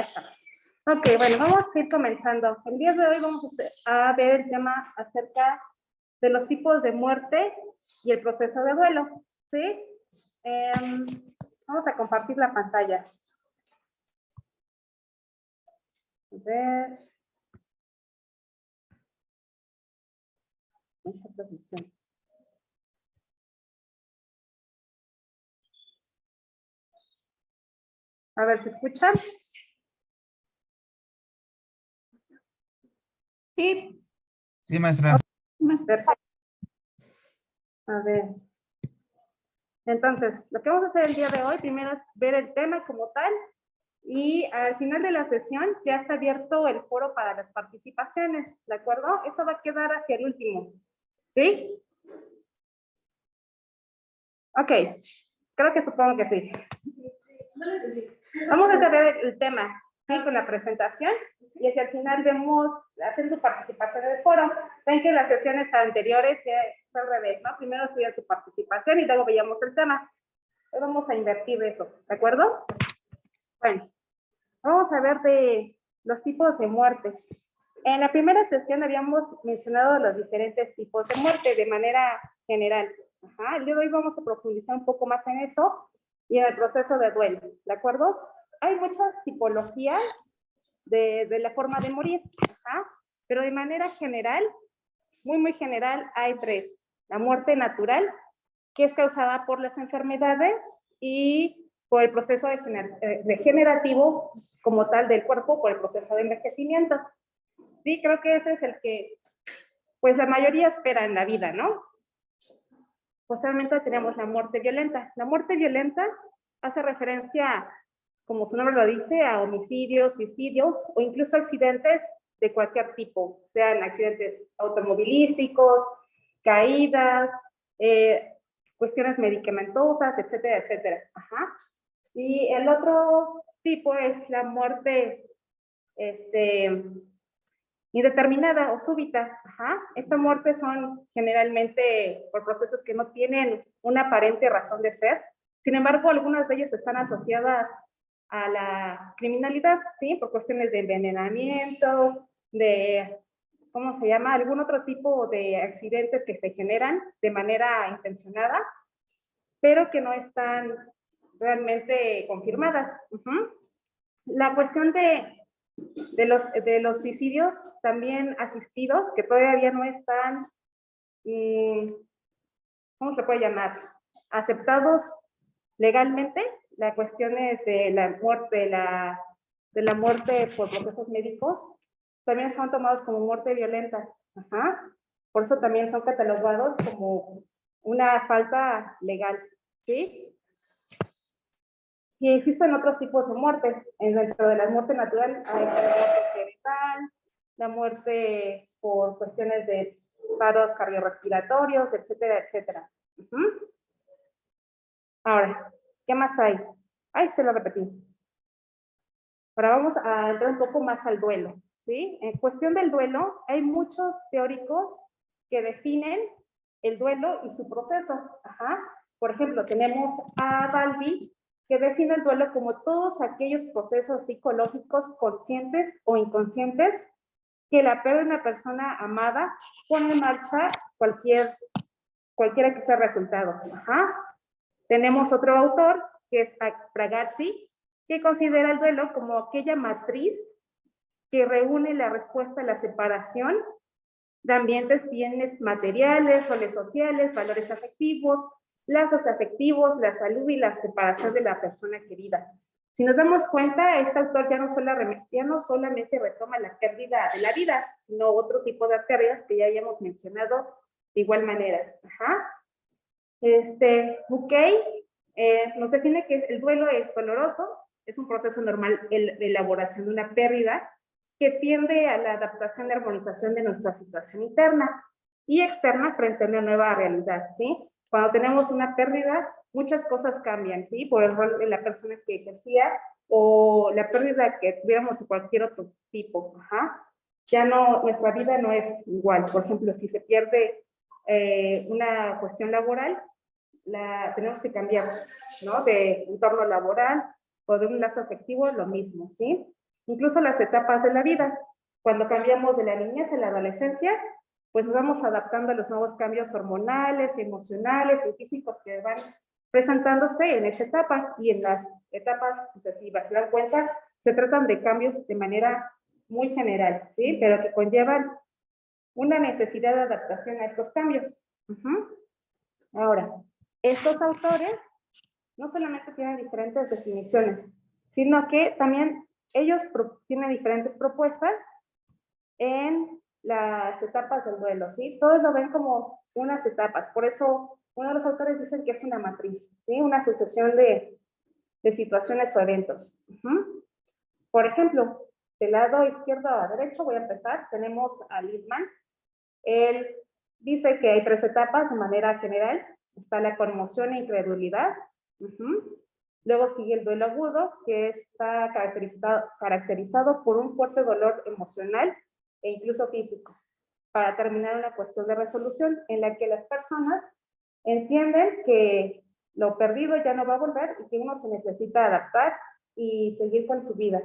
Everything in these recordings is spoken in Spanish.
Ahí estamos. Ok, bueno, vamos a ir comenzando. El día de hoy vamos a ver el tema acerca de los tipos de muerte y el proceso de duelo, ¿sí? Vamos a compartir la pantalla. A ver. Esa posición. A ver, ¿se escuchan? Sí. Sí, maestra. Perfecto. A ver. Entonces, lo que vamos a hacer el día de hoy, primero es ver el tema como tal, y al final de la sesión ya está abierto el foro para las participaciones, ¿de acuerdo? Eso va a quedar hacia el último, ¿sí? Ok, creo que supongo que sí. Vamos a ver el tema, ¿sí? Con la presentación, y hacia el final vemos, hacen su participación en el foro. Ven que en las sesiones anteriores fue al revés, ¿no? Primero hacían su participación y luego veíamos el tema. Hoy vamos a invertir eso, ¿de acuerdo? Bueno, vamos a ver de los tipos de muerte. En la primera sesión habíamos mencionado los diferentes tipos de muerte de manera general. Ajá, el día de hoy vamos a profundizar un poco más en eso y en el proceso de duelo, ¿de acuerdo? Hay muchas tipologías de la forma de morir, ajá, pero de manera general, muy general, hay tres. La muerte natural, que es causada por las enfermedades y por el proceso degenerativo como tal del cuerpo, por el proceso de envejecimiento. Sí, creo que ese es el que, pues la mayoría espera en la vida, ¿no? Posteriormente tenemos la muerte violenta. La muerte violenta hace referencia, como su nombre lo dice, a homicidios, suicidios o incluso accidentes de cualquier tipo, sean accidentes automovilísticos, caídas, cuestiones medicamentosas, etcétera, etcétera. Ajá. Y el otro tipo es la muerte indeterminada o súbita. Ajá. Estas muertes son generalmente por procesos que no tienen una aparente razón de ser. Sin embargo, algunas de ellas están asociadas a la criminalidad, ¿sí? Por cuestiones de envenenamiento, de, ¿cómo se llama? Algún otro tipo de accidentes que se generan de manera intencionada, pero que no están realmente confirmadas. La cuestión de los suicidios también asistidos, que todavía no están, ¿cómo se puede llamar? Aceptados legalmente. La cuestión es de la muerte por procesos médicos, también son tomados como muerte violenta. Ajá. Por eso también son catalogados como una falta legal, ¿sí? Y existen otros tipos de muerte. Dentro de la muerte natural hay la muerte cerebral, la muerte por cuestiones de paros cardiorrespiratorios, etcétera, etcétera. Ahora, ¿qué más hay? Ahí se lo repetí. Ahora vamos a entrar un poco más al duelo, ¿sí? En cuestión del duelo, hay muchos teóricos que definen el duelo y su proceso. Ajá. Por ejemplo, tenemos a Bowlby, que define el duelo como todos aquellos procesos psicológicos conscientes o inconscientes que la pérdida de una persona amada pone en marcha cualquiera que sea el resultado. Ajá. Tenemos otro autor, que es Pragazzi, que considera el duelo como aquella matriz que reúne la respuesta a la separación de ambientes, bienes materiales, roles sociales, valores afectivos, lazos afectivos, la salud y la separación de la persona querida. Si nos damos cuenta, este autor ya no solamente retoma la pérdida de la vida, sino otro tipo de pérdidas que ya hayamos mencionado de igual manera. Ajá. Bucay nos define que el duelo es doloroso, es un proceso normal de elaboración de una pérdida que tiende a la adaptación y armonización de nuestra situación interna y externa frente a una nueva realidad, ¿sí? Cuando tenemos una pérdida, muchas cosas cambian, ¿sí? Por el rol de la persona que ejercía o la pérdida que tuviéramos de cualquier otro tipo, ajá. Ya no, nuestra vida no es igual. Por ejemplo, si se pierde una cuestión laboral, tenemos que cambiar, ¿no? De entorno laboral o de un lazo afectivo, lo mismo, ¿sí? incluso las etapas de la vida. Cuando cambiamos de la niñez a la adolescencia, pues nos vamos adaptando a los nuevos cambios hormonales, emocionales y físicos que van presentándose en esa etapa y en las etapas sucesivas. ¿Se dan cuenta? Se tratan de cambios de manera muy general, ¿sí? Pero que conllevan una necesidad de adaptación a estos cambios. Ahora, estos autores no solamente tienen diferentes definiciones, sino que también ellos tienen diferentes propuestas en las etapas del duelo, ¿sí? Todos lo ven como unas etapas, por eso uno de los autores dicen que es una matriz, ¿sí? Una sucesión de situaciones o eventos. Por ejemplo, del lado izquierdo a derecho, voy a empezar, tenemos a Lippmann. Él dice que hay 3 etapas de manera general. Está la conmoción e incredulidad. Luego sigue el duelo agudo, que está caracterizado por un fuerte dolor emocional e incluso físico, para terminar una cuestión de resolución en la que las personas entienden que lo perdido ya no va a volver y que uno se necesita adaptar y seguir con su vida.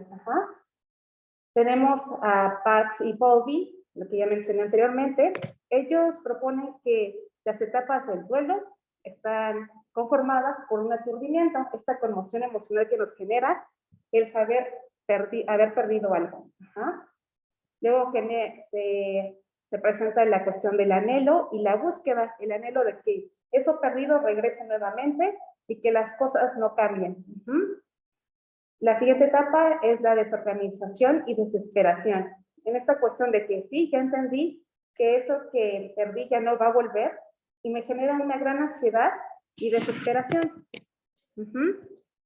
Tenemos a Pax y Bowlby, lo que ya mencioné anteriormente. Ellos proponen que las etapas del duelo están conformadas por un aturdimiento, esta conmoción emocional que nos genera el saber haber perdido algo. Luego se presenta la cuestión del anhelo y la búsqueda, el anhelo de que eso perdido regrese nuevamente y que las cosas no cambien. La siguiente etapa es la desorganización y desesperación. En esta cuestión de que sí, ya entendí que eso que perdí ya no va a volver y me genera una gran ansiedad y desesperación.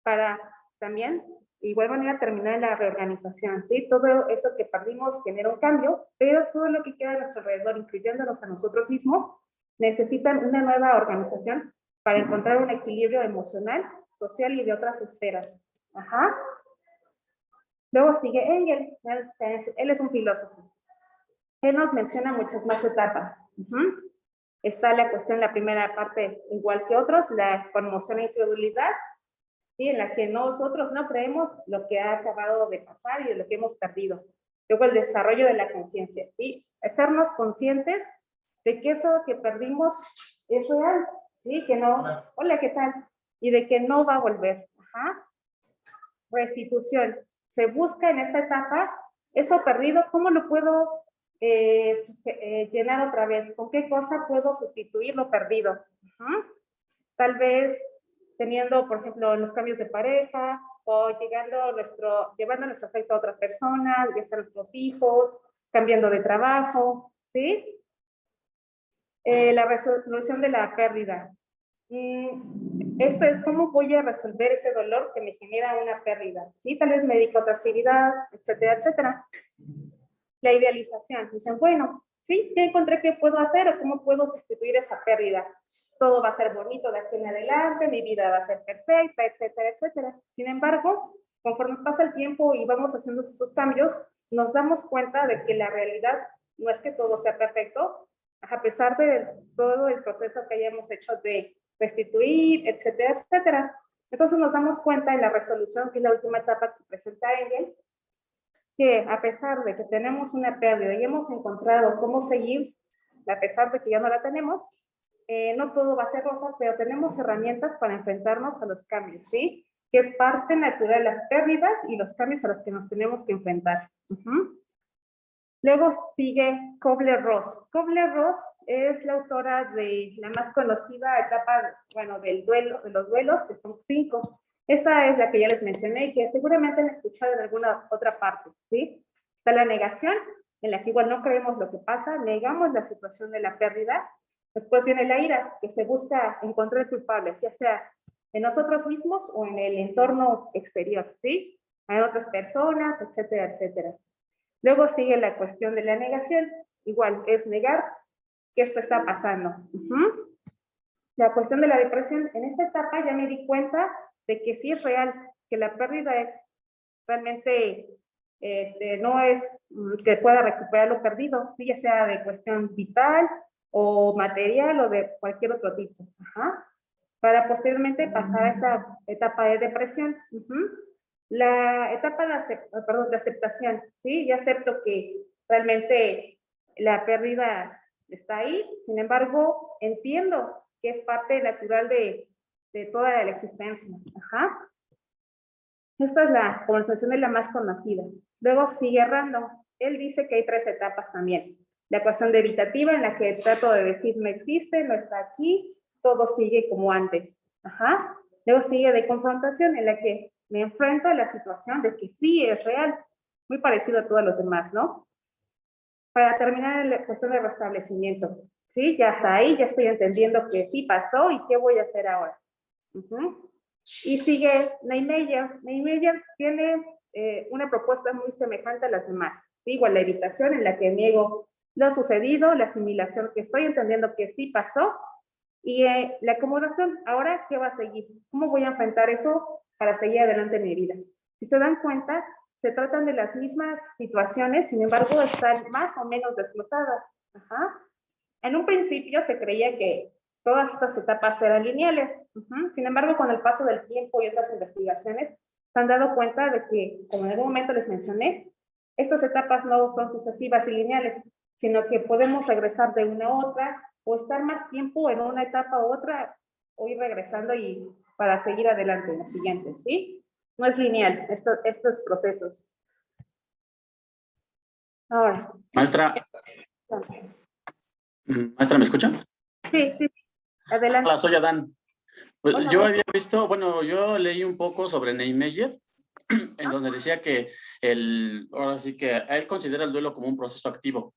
Para también, igual manera, terminar en la reorganización, ¿sí? Todo eso que perdimos genera un cambio, pero todo lo que queda a nuestro alrededor, incluyéndonos a nosotros mismos, necesitan una nueva organización para encontrar un equilibrio emocional, social y de otras esferas. Luego sigue Engel, él es un filósofo. Él nos menciona muchas más etapas. Está la cuestión, la primera parte, igual que otros, la conmoción e incredulidad, ¿sí? En la que nosotros no creemos lo que ha acabado de pasar y de lo que hemos perdido. Luego el desarrollo de la conciencia, ¿sí? Hacernos conscientes de que eso que perdimos es real, ¿sí? Que no, hola, ¿qué tal? Y de que no va a volver. Restitución. Se busca en esta etapa eso perdido, ¿cómo lo puedo llenar otra vez? ¿Con qué cosa puedo sustituir lo perdido? Tal vez teniendo, por ejemplo, los cambios de pareja o llevando nuestro afecto a otras personas, ya sea nuestros hijos, cambiando de trabajo, ¿sí? La resolución de la pérdida. Esto es cómo voy a resolver ese dolor que me genera una pérdida, ¿sí? Tal vez me dedico a otra actividad, etcétera, etcétera. La idealización. Dicen, bueno, sí, ya encontré qué puedo hacer o cómo puedo sustituir esa pérdida. Todo va a ser bonito de aquí en adelante, mi vida va a ser perfecta, etcétera, etcétera. Sin embargo, conforme pasa el tiempo y vamos haciendo esos cambios, nos damos cuenta de que la realidad no es que todo sea perfecto, a pesar de todo el proceso que hayamos hecho de restituir, etcétera, etcétera. Entonces nos damos cuenta en la resolución, que es la última etapa que presenta Engels, que a pesar de que tenemos una pérdida y hemos encontrado cómo seguir, a pesar de que ya no la tenemos, no todo va a ser rosa, pero tenemos herramientas para enfrentarnos a los cambios, ¿sí? Que es parte natural de las pérdidas y los cambios a los que nos tenemos que enfrentar. Luego sigue Kubler-Ross. Kubler-Ross es la autora de la más conocida etapa, bueno, del duelo, de los duelos, que son 5. Esa es la que ya les mencioné y que seguramente han escuchado en alguna otra parte, ¿sí? Está la negación, en la que igual no creemos lo que pasa, negamos la situación de la pérdida. Después viene la ira, que se busca encontrar culpables, ya sea en nosotros mismos o en el entorno exterior, ¿sí? En otras personas, etcétera, etcétera. Luego sigue la cuestión de la negación, igual es negar que esto está pasando. La cuestión de la depresión, en esta etapa ya me di cuenta de que sí es real, que la pérdida es realmente, no es que pueda recuperar lo perdido, sí, ya sea de cuestión vital o material o de cualquier otro tipo. Para posteriormente pasar a esta etapa de depresión. La etapa de aceptación, ¿sí? Ya acepto que realmente la pérdida está ahí, sin embargo, entiendo que es parte natural de toda la existencia. Ajá. Esta es la conversación, es la más conocida. Luego sigue Random. Él dice que hay 3 etapas también. La cuestión de evitativa, en la que trato de decir no existe, no está aquí, todo sigue como antes. Ajá. Luego sigue de confrontación, en la que me enfrento a la situación de que sí es real, muy parecido a todos los demás, ¿no? Para terminar la cuestión de restablecimiento, ¿sí? Ya hasta ahí, ya estoy entendiendo que sí pasó y qué voy a hacer ahora. Y sigue Neymeyer. Neymeyer tiene una propuesta muy semejante a las demás. ¿Sí? Igual la evitación, en la que niego lo sucedido, la asimilación, que estoy entendiendo que sí pasó, y la acomodación. Ahora, ¿qué va a seguir? ¿Cómo voy a enfrentar eso para seguir adelante en mi vida? Si se dan cuenta, se tratan de las mismas situaciones, sin embargo, están más o menos desglosadas. Ajá. En un principio se creía que todas estas etapas eran lineales. Sin embargo, con el paso del tiempo y otras investigaciones, se han dado cuenta de que, como en algún momento les mencioné, estas etapas no son sucesivas y lineales, sino que podemos regresar de una a otra o estar más tiempo en una etapa u otra o ir regresando y para seguir adelante en los siguientes, ¿sí? No es lineal estos procesos. Ahora. Maestra, ¿me escucha? Sí, sí. Adelante. Hola, soy Adán. Pues Hola, yo había visto, bueno, yo leí un poco sobre Neymeyer, en donde decía que ahora sí que él considera el duelo como un proceso activo.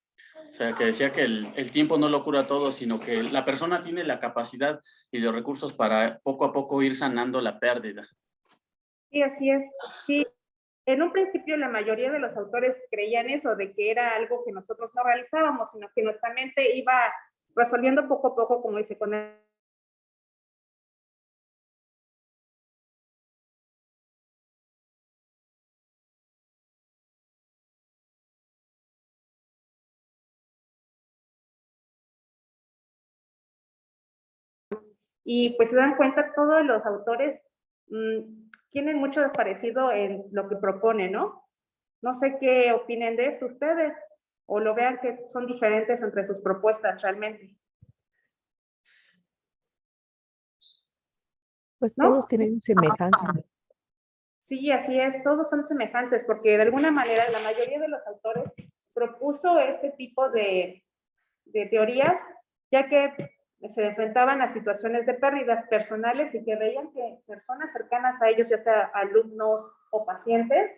O sea, que decía que el tiempo no lo cura todo, sino que la persona tiene la capacidad y los recursos para poco a poco ir sanando la pérdida. Sí, así es. Sí, en un principio la mayoría de los autores creían eso, de que era algo que nosotros no realizábamos, sino que nuestra mente iba resolviendo poco a poco, como dice, con el... Y pues se dan cuenta todos los autores tienen mucho parecido en lo que proponen, ¿no? No sé qué opinen de esto ustedes, o lo vean que son diferentes entre sus propuestas realmente. Pues ¿No? todos tienen semejanza. Sí, así es, todos son semejantes, porque de alguna manera la mayoría de los autores propuso este tipo de teorías, ya que se enfrentaban a situaciones de pérdidas personales y que veían que personas cercanas a ellos, ya sea alumnos o pacientes,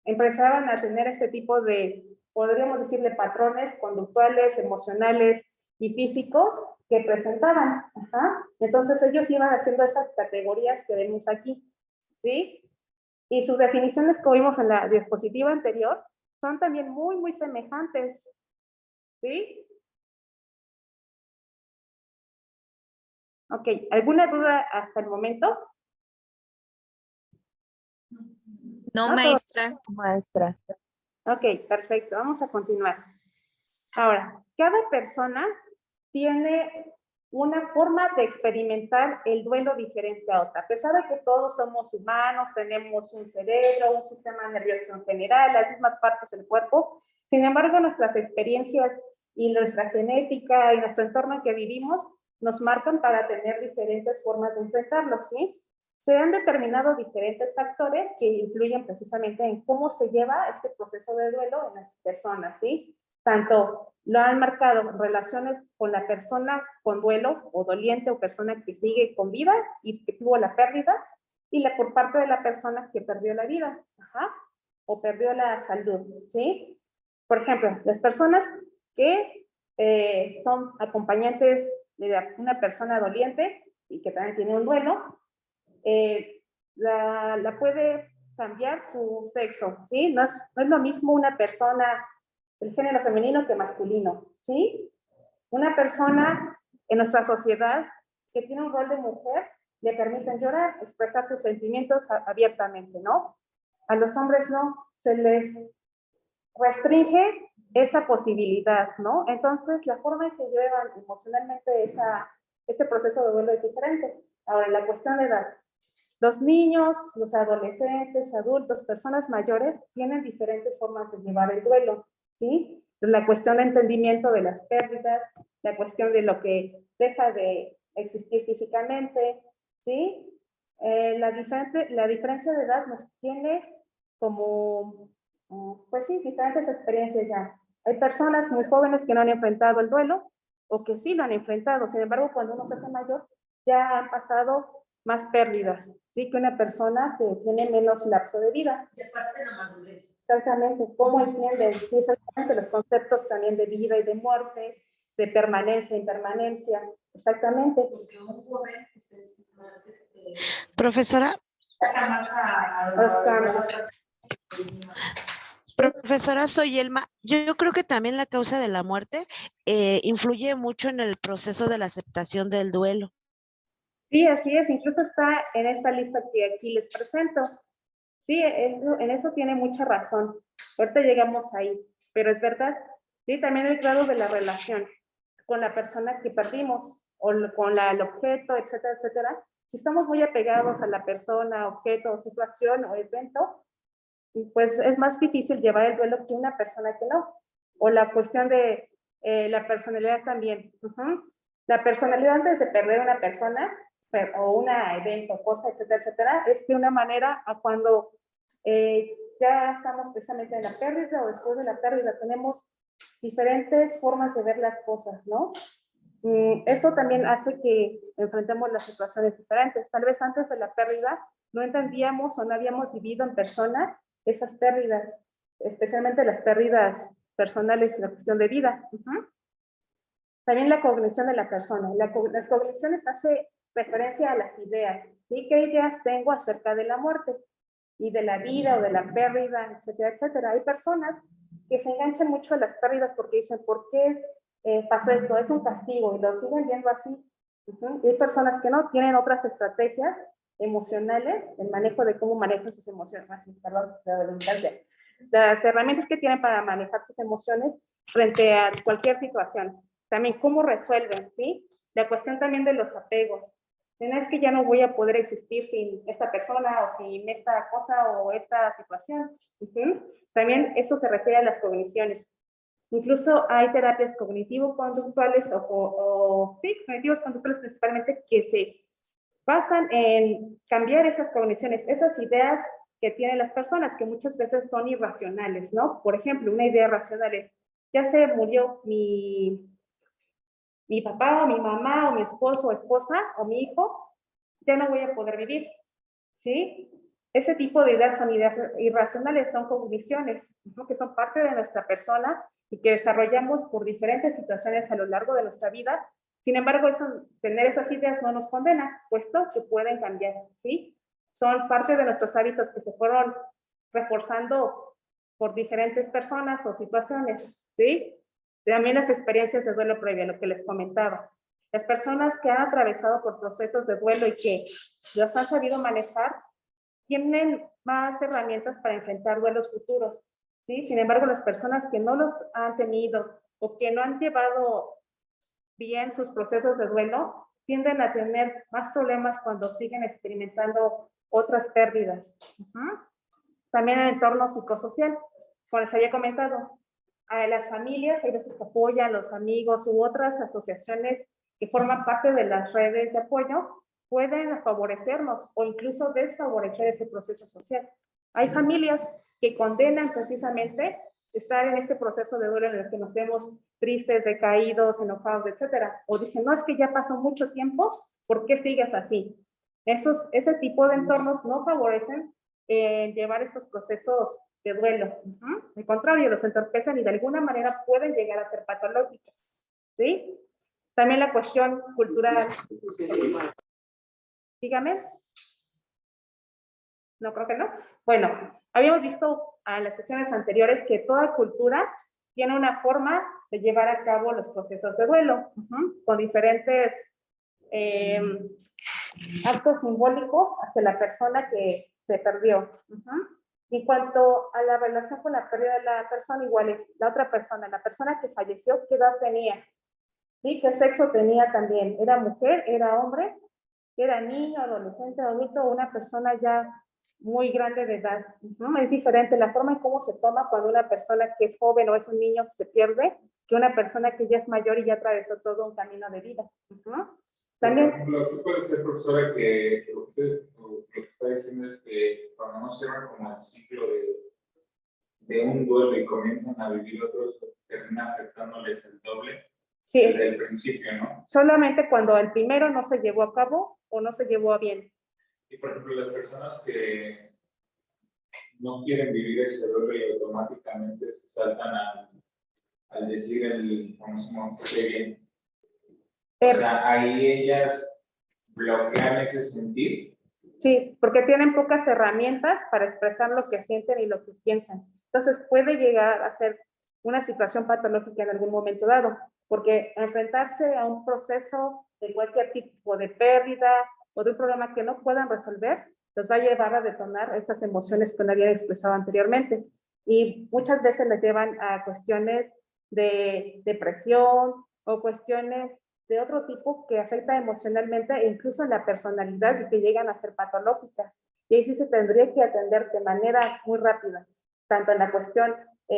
empezaban a tener este tipo de, podríamos decirle, patrones conductuales, emocionales y físicos que presentaban. Ajá. Entonces ellos iban haciendo esas categorías que vemos aquí, ¿sí? Y sus definiciones que vimos en la diapositiva anterior son también muy, muy semejantes, ¿sí? Ok, ¿alguna duda hasta el momento? No, ¿No? maestra. Maestra. Ok, perfecto, vamos a continuar. Ahora, cada persona tiene una forma de experimentar el duelo diferente a otra. A pesar de que todos somos humanos, tenemos un cerebro, un sistema nervioso en general, las mismas partes del cuerpo, sin embargo, nuestras experiencias y nuestra genética y nuestro entorno en que vivimos nos marcan para tener diferentes formas de enfrentarlo, ¿sí? Se han determinado diferentes factores que influyen precisamente en cómo se lleva este proceso de duelo en las personas, ¿sí? Tanto lo han marcado relaciones con la persona con duelo o doliente o persona que sigue con vida y que tuvo la pérdida, y por parte de la persona que perdió la vida, ajá, o perdió la salud, ¿sí? Por ejemplo, las personas que son acompañantes de una persona doliente y que también tiene un duelo, la puede cambiar su sexo, ¿sí? No es lo mismo una persona del género femenino que masculino, ¿sí? Una persona en nuestra sociedad que tiene un rol de mujer le permiten llorar, expresar sus sentimientos abiertamente, ¿no? A los hombres no, se les restringe esa posibilidad, ¿no? Entonces, la forma en que llevan emocionalmente ese proceso de duelo es diferente. Ahora, la cuestión de edad. Los niños, los adolescentes, adultos, personas mayores tienen diferentes formas de llevar el duelo, ¿sí? La cuestión de entendimiento de las pérdidas, la cuestión de lo que deja de existir físicamente, ¿sí? La diferencia de edad nos tiene como, pues sí, diferentes experiencias ya. Hay personas muy jóvenes que no han enfrentado el duelo o que sí lo han enfrentado. Sin embargo, cuando uno se hace mayor, ya han pasado más pérdidas, ¿sí? Que una persona que tiene menos lapso de vida. Y aparte la madurez. Exactamente, cómo entienden, sí, exactamente, los conceptos también de vida y de muerte, de permanencia e impermanencia, exactamente. Porque un joven pues, es más, Profesora, saca más profesora, soy Elma. Yo creo que también la causa de la muerte influye mucho en el proceso de la aceptación del duelo. Sí, así es, incluso está en esta lista que aquí les presento. Sí, en eso tiene mucha razón. Ahorita llegamos ahí, pero es verdad. Sí, también el grado de la relación con la persona que perdimos o con el objeto, etcétera, etcétera. Si estamos muy apegados a la persona, objeto, situación o evento, pues es más difícil llevar el duelo que una persona que no. O la cuestión de la personalidad también. La personalidad antes de perder una persona o un evento, cosa, etcétera, etcétera, es de una manera a cuando ya estamos precisamente en la pérdida o después de la pérdida. Tenemos diferentes formas de ver las cosas, ¿no? Eso también hace que enfrentemos las situaciones diferentes. Tal vez antes de la pérdida no entendíamos o no habíamos vivido en persona esas pérdidas, especialmente las pérdidas personales y la cuestión de vida. También la cognición de la persona. Las cogniciones hace referencia a las ideas, ¿sí? ¿Qué ideas tengo acerca de la muerte y de la vida o de la pérdida, etcétera, etcétera? Hay personas que se enganchan mucho a las pérdidas porque dicen, ¿por qué pasó esto? Es un castigo y lo siguen viendo así. Y hay personas que no, tienen otras estrategias emocionales, el manejo de cómo manejan sus emociones, perdón, la redundancia. Las herramientas que tienen para manejar sus emociones frente a cualquier situación. También cómo resuelven, ¿sí? La cuestión también de los apegos. No es que ya no voy a poder existir sin esta persona o sin esta cosa o esta situación. También eso se refiere a las cogniciones. Incluso hay terapias cognitivo-conductuales sí, cognitivo-conductuales principalmente que se basan en cambiar esas cogniciones, esas ideas que tienen las personas que muchas veces son irracionales, ¿no? Por ejemplo, una idea racional es, ya se murió mi papá o mi mamá o mi esposo o esposa o mi hijo, ya no voy a poder vivir, ¿sí? Ese tipo de ideas son ideas irracionales, son cogniciones, ¿no? Que son parte de nuestra persona y que desarrollamos por diferentes situaciones a lo largo de nuestra vida. Sin embargo, tener esas ideas no nos condena, puesto que pueden cambiar, ¿sí? Son parte de nuestros hábitos que se fueron reforzando por diferentes personas o situaciones, ¿sí? También las experiencias de duelo previo, lo que les comentaba. Las personas que han atravesado por procesos de duelo y que los han sabido manejar, tienen más herramientas para enfrentar duelos futuros, ¿sí? Sin embargo, las personas que no los han tenido o que no han llevado bien sus procesos de duelo, tienden a tener más problemas cuando siguen experimentando otras pérdidas. También en el entorno psicosocial, como les había comentado, a las familias, hay veces que apoyan, los amigos u otras asociaciones que forman parte de las redes de apoyo, pueden favorecernos o incluso desfavorecer ese proceso social. Hay familias que condenan precisamente estar en este proceso de duelo en el que nos vemos tristes, decaídos, enojados, etcétera. O dicen, no, es que ya pasó mucho tiempo, ¿por qué sigues así? Ese tipo de entornos no favorecen llevar estos procesos de duelo. Al contrario, los entorpecen y de alguna manera pueden llegar a ser patológicos, ¿sí? También la cuestión cultural. Dígame. No, creo que no. Bueno, habíamos visto a las sesiones anteriores que toda cultura tiene una forma de llevar a cabo los procesos de duelo, con diferentes actos simbólicos hacia la persona que se perdió. En cuanto a la relación con la pérdida de la persona, igual es la otra persona, la persona que falleció, ¿qué edad tenía? ¿Sí? ¿Qué sexo tenía también? ¿Era mujer? ¿Era hombre? era niño, adolescente, adulto o una persona ya muy grande de edad. Es diferente la forma en cómo se toma cuando una persona que es joven o es un niño se pierde, que una persona que ya es mayor y ya atravesó todo un camino de vida. También, por ejemplo, tú puedes ser profesora que lo que está diciendo es que cuando no cierran como el ciclo de un duelo y comienzan a vivir otros, termina afectándoles el doble sí, desde el principio, ¿no? solamente cuando el primero no se llevó a cabo o no se llevó a bien. Y por ejemplo, las personas que no quieren vivir ese duelo y automáticamente se saltan al decir el famoso "qué bien". O sea, ahí ellas bloquean ese sentir. Sí, porque tienen pocas herramientas para expresar lo que sienten y lo que piensan. Entonces puede llegar a ser una situación patológica en algún momento dado, porque enfrentarse a un proceso de cualquier tipo de pérdida o de un problema que no puedan resolver, los va a llevar a detonar esas emociones que no habían expresado anteriormente. Y muchas veces les llevan a cuestiones de depresión o cuestiones de otro tipo que afecta emocionalmente e incluso en la personalidad y que llegan a ser patológicas. Y ahí sí se tendría que atender de manera muy rápida, tanto en la cuestión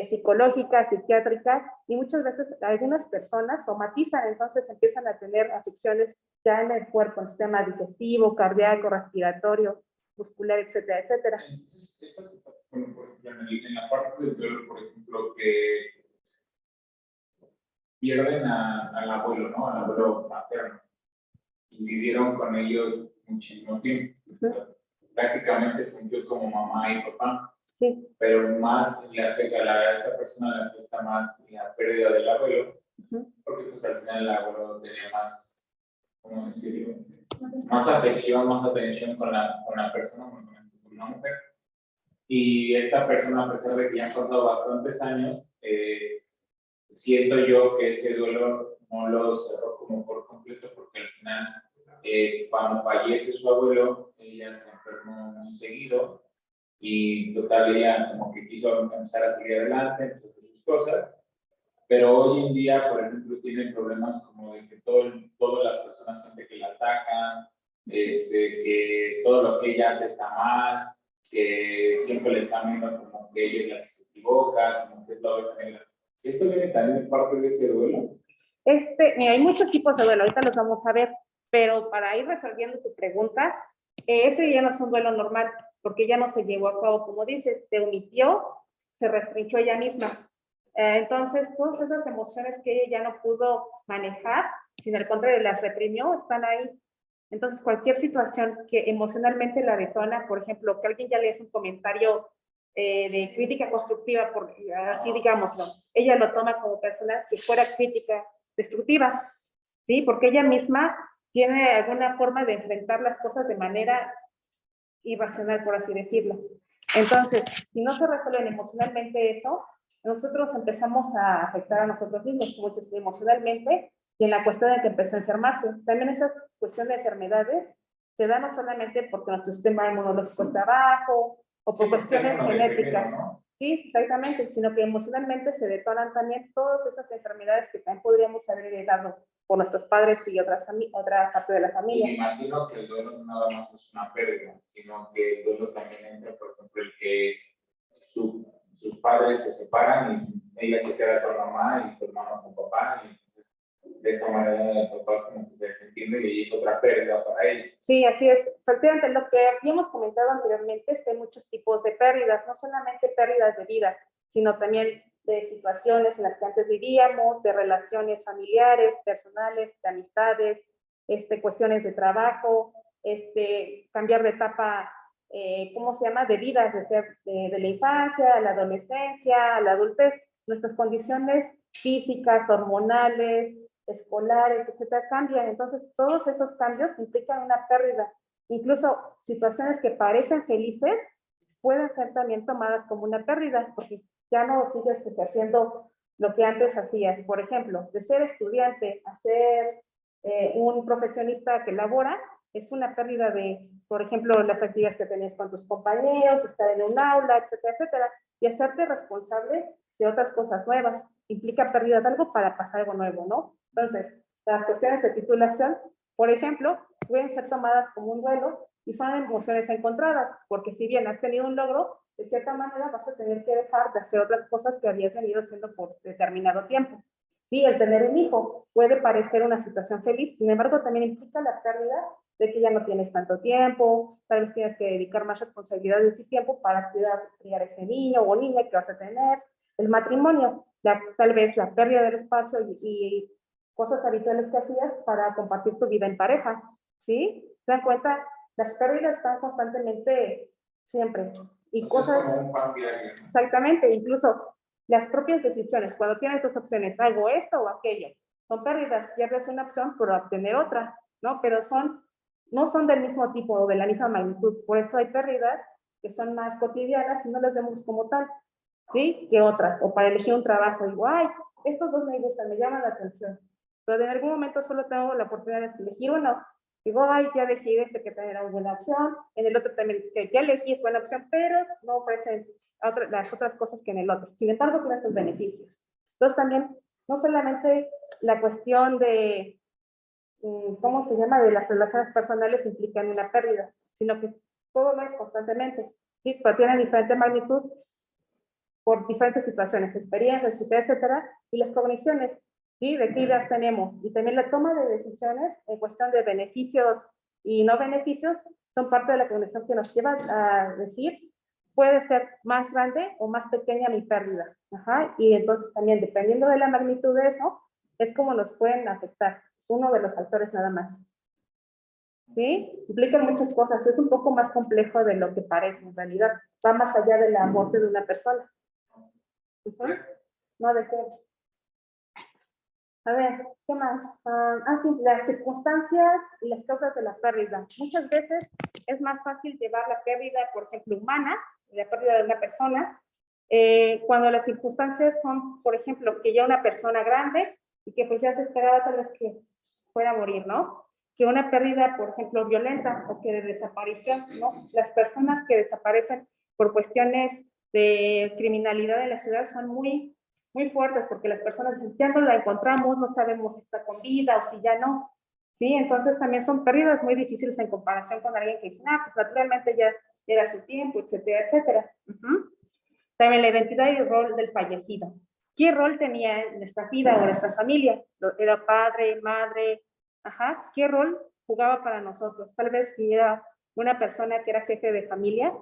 psicológica, psiquiátrica, y muchas veces algunas personas somatizan, entonces empiezan a tener afecciones ya en el cuerpo, en el sistema digestivo, cardíaco, respiratorio, muscular, etcétera, etcétera. Entonces, por ejemplo, en la parte del duelo, por ejemplo, que pierden al abuelo, ¿no? Al abuelo materno. Y vivieron con ellos muchísimo tiempo. Prácticamente fungió como mamá y papá. Sí. Pero más le afecta a esta persona, le afecta más la pérdida del abuelo, porque pues al final el abuelo tenía más, ¿cómo decirlo? Más afección, más atención con la persona, con una mujer. Y esta persona, a pesar de que ya han pasado bastantes años, siento yo que ese duelo no lo cerró como por completo, porque al final, cuando fallece su abuelo, ella se enfermó muy seguido, y total ella como que quiso empezar a seguir adelante, empezó a hacer sus cosas, pero hoy en día, por ejemplo, tiene problemas como de que todas las personas sienten que la atacan, que todo lo que ella hace está mal, que siempre le están viendo como que ella es la que se equivoca, como que es la oveja negra. ¿Esto viene también de parte de ese duelo? Mira, hay muchos tipos de duelo, ahorita los vamos a ver, pero para ir resolviendo tu pregunta, ese ya no es un duelo normal, porque ya no se llevó a cabo, como dices, se omitió, se restringió ella misma. Entonces, todas esas emociones que ella ya no pudo manejar, sino al contrario, las reprimió, están ahí. Entonces, cualquier situación que emocionalmente la detona, por ejemplo, que alguien ya le hace un comentario de crítica constructiva, así digámoslo, ella lo toma como persona que fuera crítica destructiva, ¿sí? Porque ella misma tiene alguna forma de enfrentar las cosas de manera irracional, por así decirlo. Entonces, si no se resuelve emocionalmente eso, nosotros empezamos a afectar a nosotros mismos, como se emocionalmente, y en la cuestión de que empezó a enfermarse. También esa cuestión de enfermedades se da no solamente porque nuestro sistema inmunológico está bajo, o por cuestiones genéticas, ¿no? Sí, exactamente, sino que emocionalmente se detonan también todas esas enfermedades que también podríamos haber heredado por nuestros padres y otra parte de la familia. Y me imagino que el duelo no nada más es una pérdida, sino que el duelo también entra, por ejemplo, el que sus padres se separan y ella se queda con mamá y su hermano con papá, y entonces de esta manera el papá como que se desentiende y es otra pérdida para ella. Sí, así es. Efectivamente, lo que habíamos comentado anteriormente es que hay muchos tipos de pérdidas, no solamente pérdidas de vida, sino también de situaciones en las que antes vivíamos, de relaciones familiares, personales, de amistades, cuestiones de trabajo, cambiar de etapa, ¿cómo se llama? De vida, de ser de la infancia a la adolescencia, a la adultez. Nuestras condiciones físicas, hormonales, escolares, etcétera, cambian. Entonces, todos esos cambios implican una pérdida. Incluso situaciones que parecen felices pueden ser también tomadas como una pérdida, porque ya no sigues ejerciendo lo que antes hacías. Por ejemplo, de ser estudiante a ser un profesionista que labora, es una pérdida de, por ejemplo, las actividades que tenías con tus compañeros, estar en un aula, etcétera, etcétera, y hacerte responsable de otras cosas nuevas. Implica pérdida de algo para pasar algo nuevo, ¿no? Entonces, las cuestiones de titulación Por ejemplo, pueden ser tomadas como un duelo y son emociones encontradas, porque si bien has tenido un logro, de cierta manera vas a tener que dejar de hacer otras cosas que habías venido haciendo por determinado tiempo. Sí, el tener un hijo puede parecer una situación feliz, sin embargo también implica la pérdida de que ya no tienes tanto tiempo, tal vez tienes que dedicar más responsabilidades y tiempo para criar ese niño o niña que vas a tener. El matrimonio, tal vez la pérdida del espacio y cosas habituales que hacías para compartir tu vida en pareja, ¿sí? ¿Se dan cuenta? Las pérdidas están constantemente siempre. Y Entonces, cosas... como un pan diario. Exactamente, incluso las propias decisiones, cuando tienes dos opciones, hago esto o aquello, son pérdidas, pierdes una opción por obtener otra, ¿no? Pero no son del mismo tipo o de la misma magnitud, por eso hay pérdidas que son más cotidianas y no las vemos como tal, ¿sí? Que otras, o para elegir un trabajo, digo, ay, estos dos me gustan, me llaman la atención, pero en algún momento solo tengo la oportunidad de elegir uno, digo, ay, ya elegí este que también era una buena opción, en el otro también que ya elegí es buena opción, pero no ofrecen las otras cosas que en el otro. Sin embargo, tiene sus beneficios. Entonces también, no solamente la cuestión de, ¿cómo se llama?, de las relaciones personales implican una pérdida, sino que todo lo es constantemente, ¿sí? Pero tiene diferente magnitud por diferentes situaciones, experiencias, etcétera, y las cogniciones, ¿sí? De qué ideas tenemos, y también la toma de decisiones en cuestión de beneficios y no beneficios son parte de la cognición que nos lleva a decir, puede ser más grande o más pequeña mi pérdida. Ajá. Y entonces también, dependiendo de la magnitud de eso, es como nos pueden afectar. Uno de los factores nada más. ¿Sí? Implican muchas cosas. Es un poco más complejo de lo que parece en realidad. Va más allá de la muerte de una persona. ¿Sí? No, de qué. A ver, ¿qué más? Sí, las circunstancias y las causas de la pérdida. Muchas veces es más fácil llevar la pérdida, por ejemplo, humana, la pérdida de una persona, cuando las circunstancias son, por ejemplo, que ya una persona grande y que pues ya se esperaba tal vez que fuera a morir, ¿no? Que una pérdida, por ejemplo, violenta o que de desaparición, ¿no? Las personas que desaparecen por cuestiones de criminalidad en la ciudad son muy fuertes, porque las personas ya no la encontramos, no sabemos si está con vida o si ya no, ¿sí? Entonces también son pérdidas muy difíciles en comparación con alguien que dice, pues naturalmente ya era su tiempo, etcétera, etcétera. También la identidad y el rol del fallecido. ¿Qué rol tenía en nuestra vida o en nuestra familia? ¿Era padre, madre? Ajá. ¿Qué rol jugaba para nosotros? Tal vez si era una persona que era jefe de familia,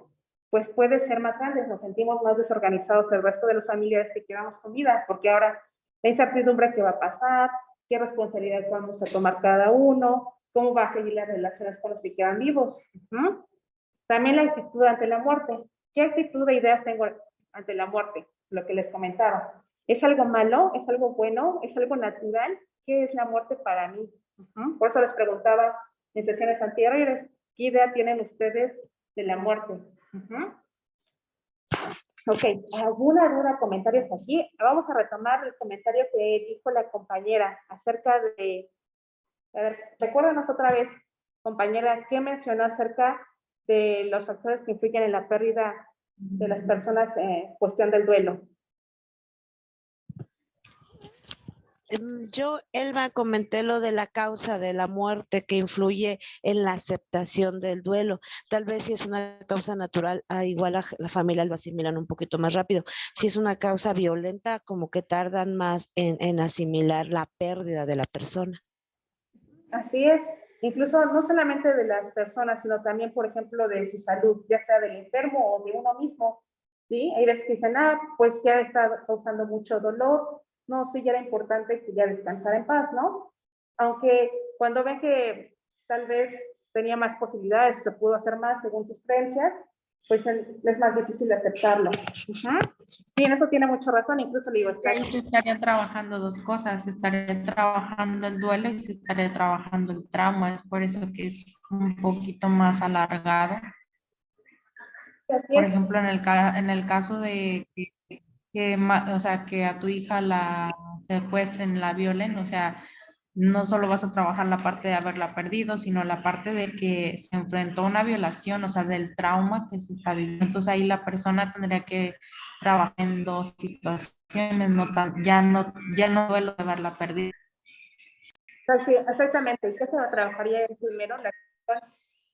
pues puede ser más grande, nos sentimos más desorganizados el resto de los familiares que quedamos con vida, porque ahora la incertidumbre que va a pasar, qué responsabilidad vamos a tomar cada uno, cómo va a seguir las relaciones con los que quedan vivos. También la actitud ante la muerte. ¿Qué actitud de ideas tengo ante la muerte? Lo que les comentaba. ¿Es algo malo? ¿Es algo bueno? ¿Es algo natural? ¿Qué es la muerte para mí? Por eso les preguntaba en sesiones anteriores, ¿qué idea tienen ustedes de la muerte? Ok, ¿alguna duda, comentarios aquí? Vamos a retomar el comentario que dijo la compañera acerca de, a ver, recuérdanos otra vez, compañera, ¿qué mencionó acerca de los factores que influyen en la pérdida de las personas en cuestión del duelo? Yo, Elba, comenté lo de la causa de la muerte que influye en la aceptación del duelo. Tal vez si es una causa natural, igual la familia lo asimilan un poquito más rápido. Si es una causa violenta, como que tardan más en asimilar la pérdida de la persona. Así es. Incluso no solamente de las personas, sino también, por ejemplo, de su salud, ya sea del enfermo o de uno mismo. ¿Sí? Hay veces que dicen, pues ya está causando mucho dolor. No, sí, ya era importante que ya descansara en paz, ¿no? Aunque cuando ven que tal vez tenía más posibilidades, se pudo hacer más según sus creencias, pues es más difícil aceptarlo. Sí, en eso tiene mucha razón, incluso le digo, ahí se estaría trabajando dos cosas, se estaría trabajando el duelo y se estaría trabajando el trauma, es por eso que es un poquito más alargado. Por ejemplo, en el caso de o sea, que a tu hija la secuestren, la violen, o sea, no solo vas a trabajar la parte de haberla perdido, sino la parte de que se enfrentó a una violación, o sea, del trauma que se está viviendo. Entonces ahí la persona tendría que trabajar en dos situaciones, ya no duelo de haberla perdido. Sí, exactamente. ¿Qué se trabajaría primero?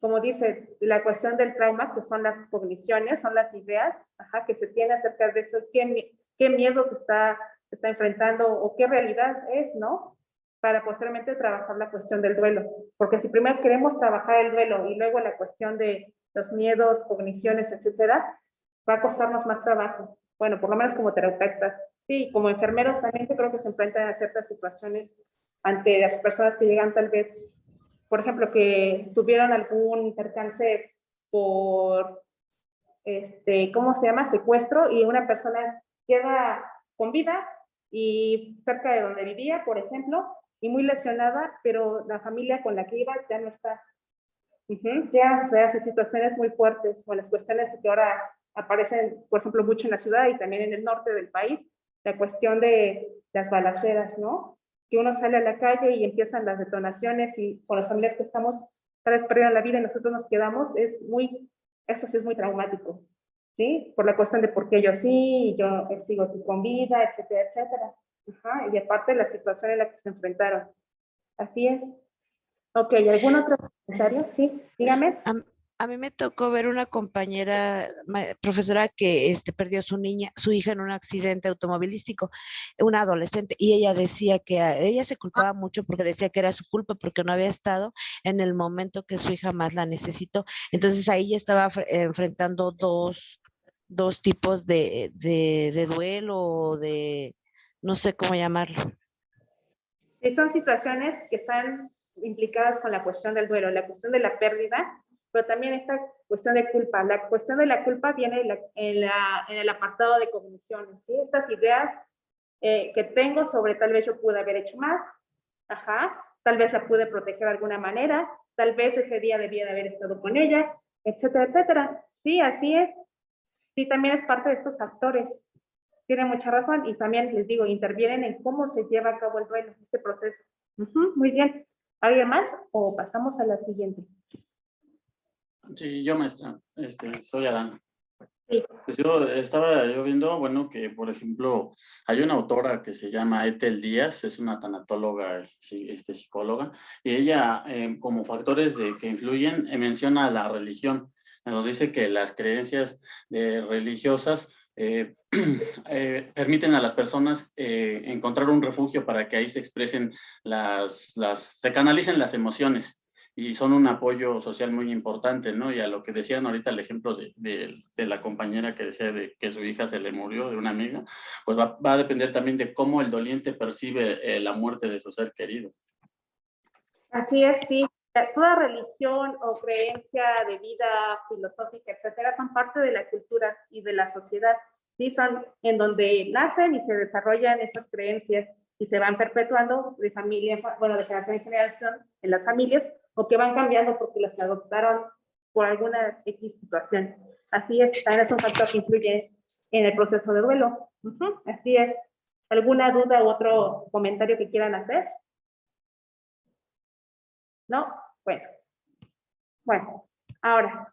Como dice, la cuestión del trauma, que son las cogniciones, son las ideas, ajá, que se tiene acerca de eso, qué miedo se está enfrentando o qué realidad es, ¿no? Para posteriormente trabajar la cuestión del duelo. Porque si primero queremos trabajar el duelo y luego la cuestión de los miedos, cogniciones, etcétera, va a costarnos más trabajo. Bueno, por lo menos como terapeutas. Sí, como enfermeros también yo creo que se enfrentan a ciertas situaciones ante las personas que llegan tal vez, por ejemplo, que tuvieron algún percance por, ¿cómo se llama? Secuestro, y una persona queda con vida y cerca de donde vivía, por ejemplo, y muy lesionada, pero la familia con la que iba ya no está. Ya se hace situaciones muy fuertes, o las cuestiones que ahora aparecen, por ejemplo, mucho en la ciudad y también en el norte del país, la cuestión de las balaceras, ¿no? Que uno sale a la calle y empiezan las detonaciones y con los familiares que estamos, tal vez perdieron la vida y nosotros nos quedamos, esto sí es muy traumático, ¿sí? Por la cuestión de por qué yo sí, y yo sigo aquí con vida, etcétera, etcétera. Ajá, y aparte la situación en la que se enfrentaron. Así es. Ok, ¿algún otro comentario? Sí, dígame. A mí me tocó ver una compañera, profesora que perdió su hija en un accidente automovilístico, una adolescente, y ella decía que ella se culpaba mucho porque decía que era su culpa porque no había estado en el momento que su hija más la necesitó. Entonces ahí ya estaba enfrentando dos tipos de duelo o de, no sé cómo llamarlo. Sí, son situaciones que están implicadas con la cuestión del duelo, la cuestión de la pérdida, pero también esta cuestión de culpa. La cuestión de la culpa viene en el apartado de cogniciones, ¿sí? Estas ideas que tengo sobre tal vez yo pude haber hecho más, ajá, tal vez la pude proteger de alguna manera, tal vez ese día debía de haber estado con ella, etcétera, etcétera. Sí, así es. Sí, también es parte de estos factores. Tiene mucha razón y también les digo, intervienen en cómo se lleva a cabo el duelo, este proceso. Muy bien. ¿Alguien más o pasamos a la siguiente? Sí, yo maestra, soy Adán. Sí. Pues yo viendo, bueno, que por ejemplo, hay una autora que se llama Ethel Díaz, es una tanatóloga, sí, psicóloga, y ella, como factores que influyen, menciona la religión, nos dice que las creencias religiosas permiten a las personas encontrar un refugio para que ahí se expresen se canalicen las emociones y son un apoyo social muy importante, ¿no? Y a lo que decían ahorita, el ejemplo de la compañera que decía de que su hija se le murió, de una amiga, pues va a depender también de cómo el doliente percibe la muerte de su ser querido. Así es, sí. Toda religión o creencia de vida filosófica, etcétera, son parte de la cultura y de la sociedad. Sí, son en donde nacen y se desarrollan esas creencias y se van perpetuando de familia, bueno, de generación en generación en las familias, o que van cambiando porque las adoptaron por alguna X situación. Así es, también es un factor que influye en el proceso de duelo. Así es. ¿Alguna duda u otro comentario que quieran hacer? ¿No? Bueno, ahora,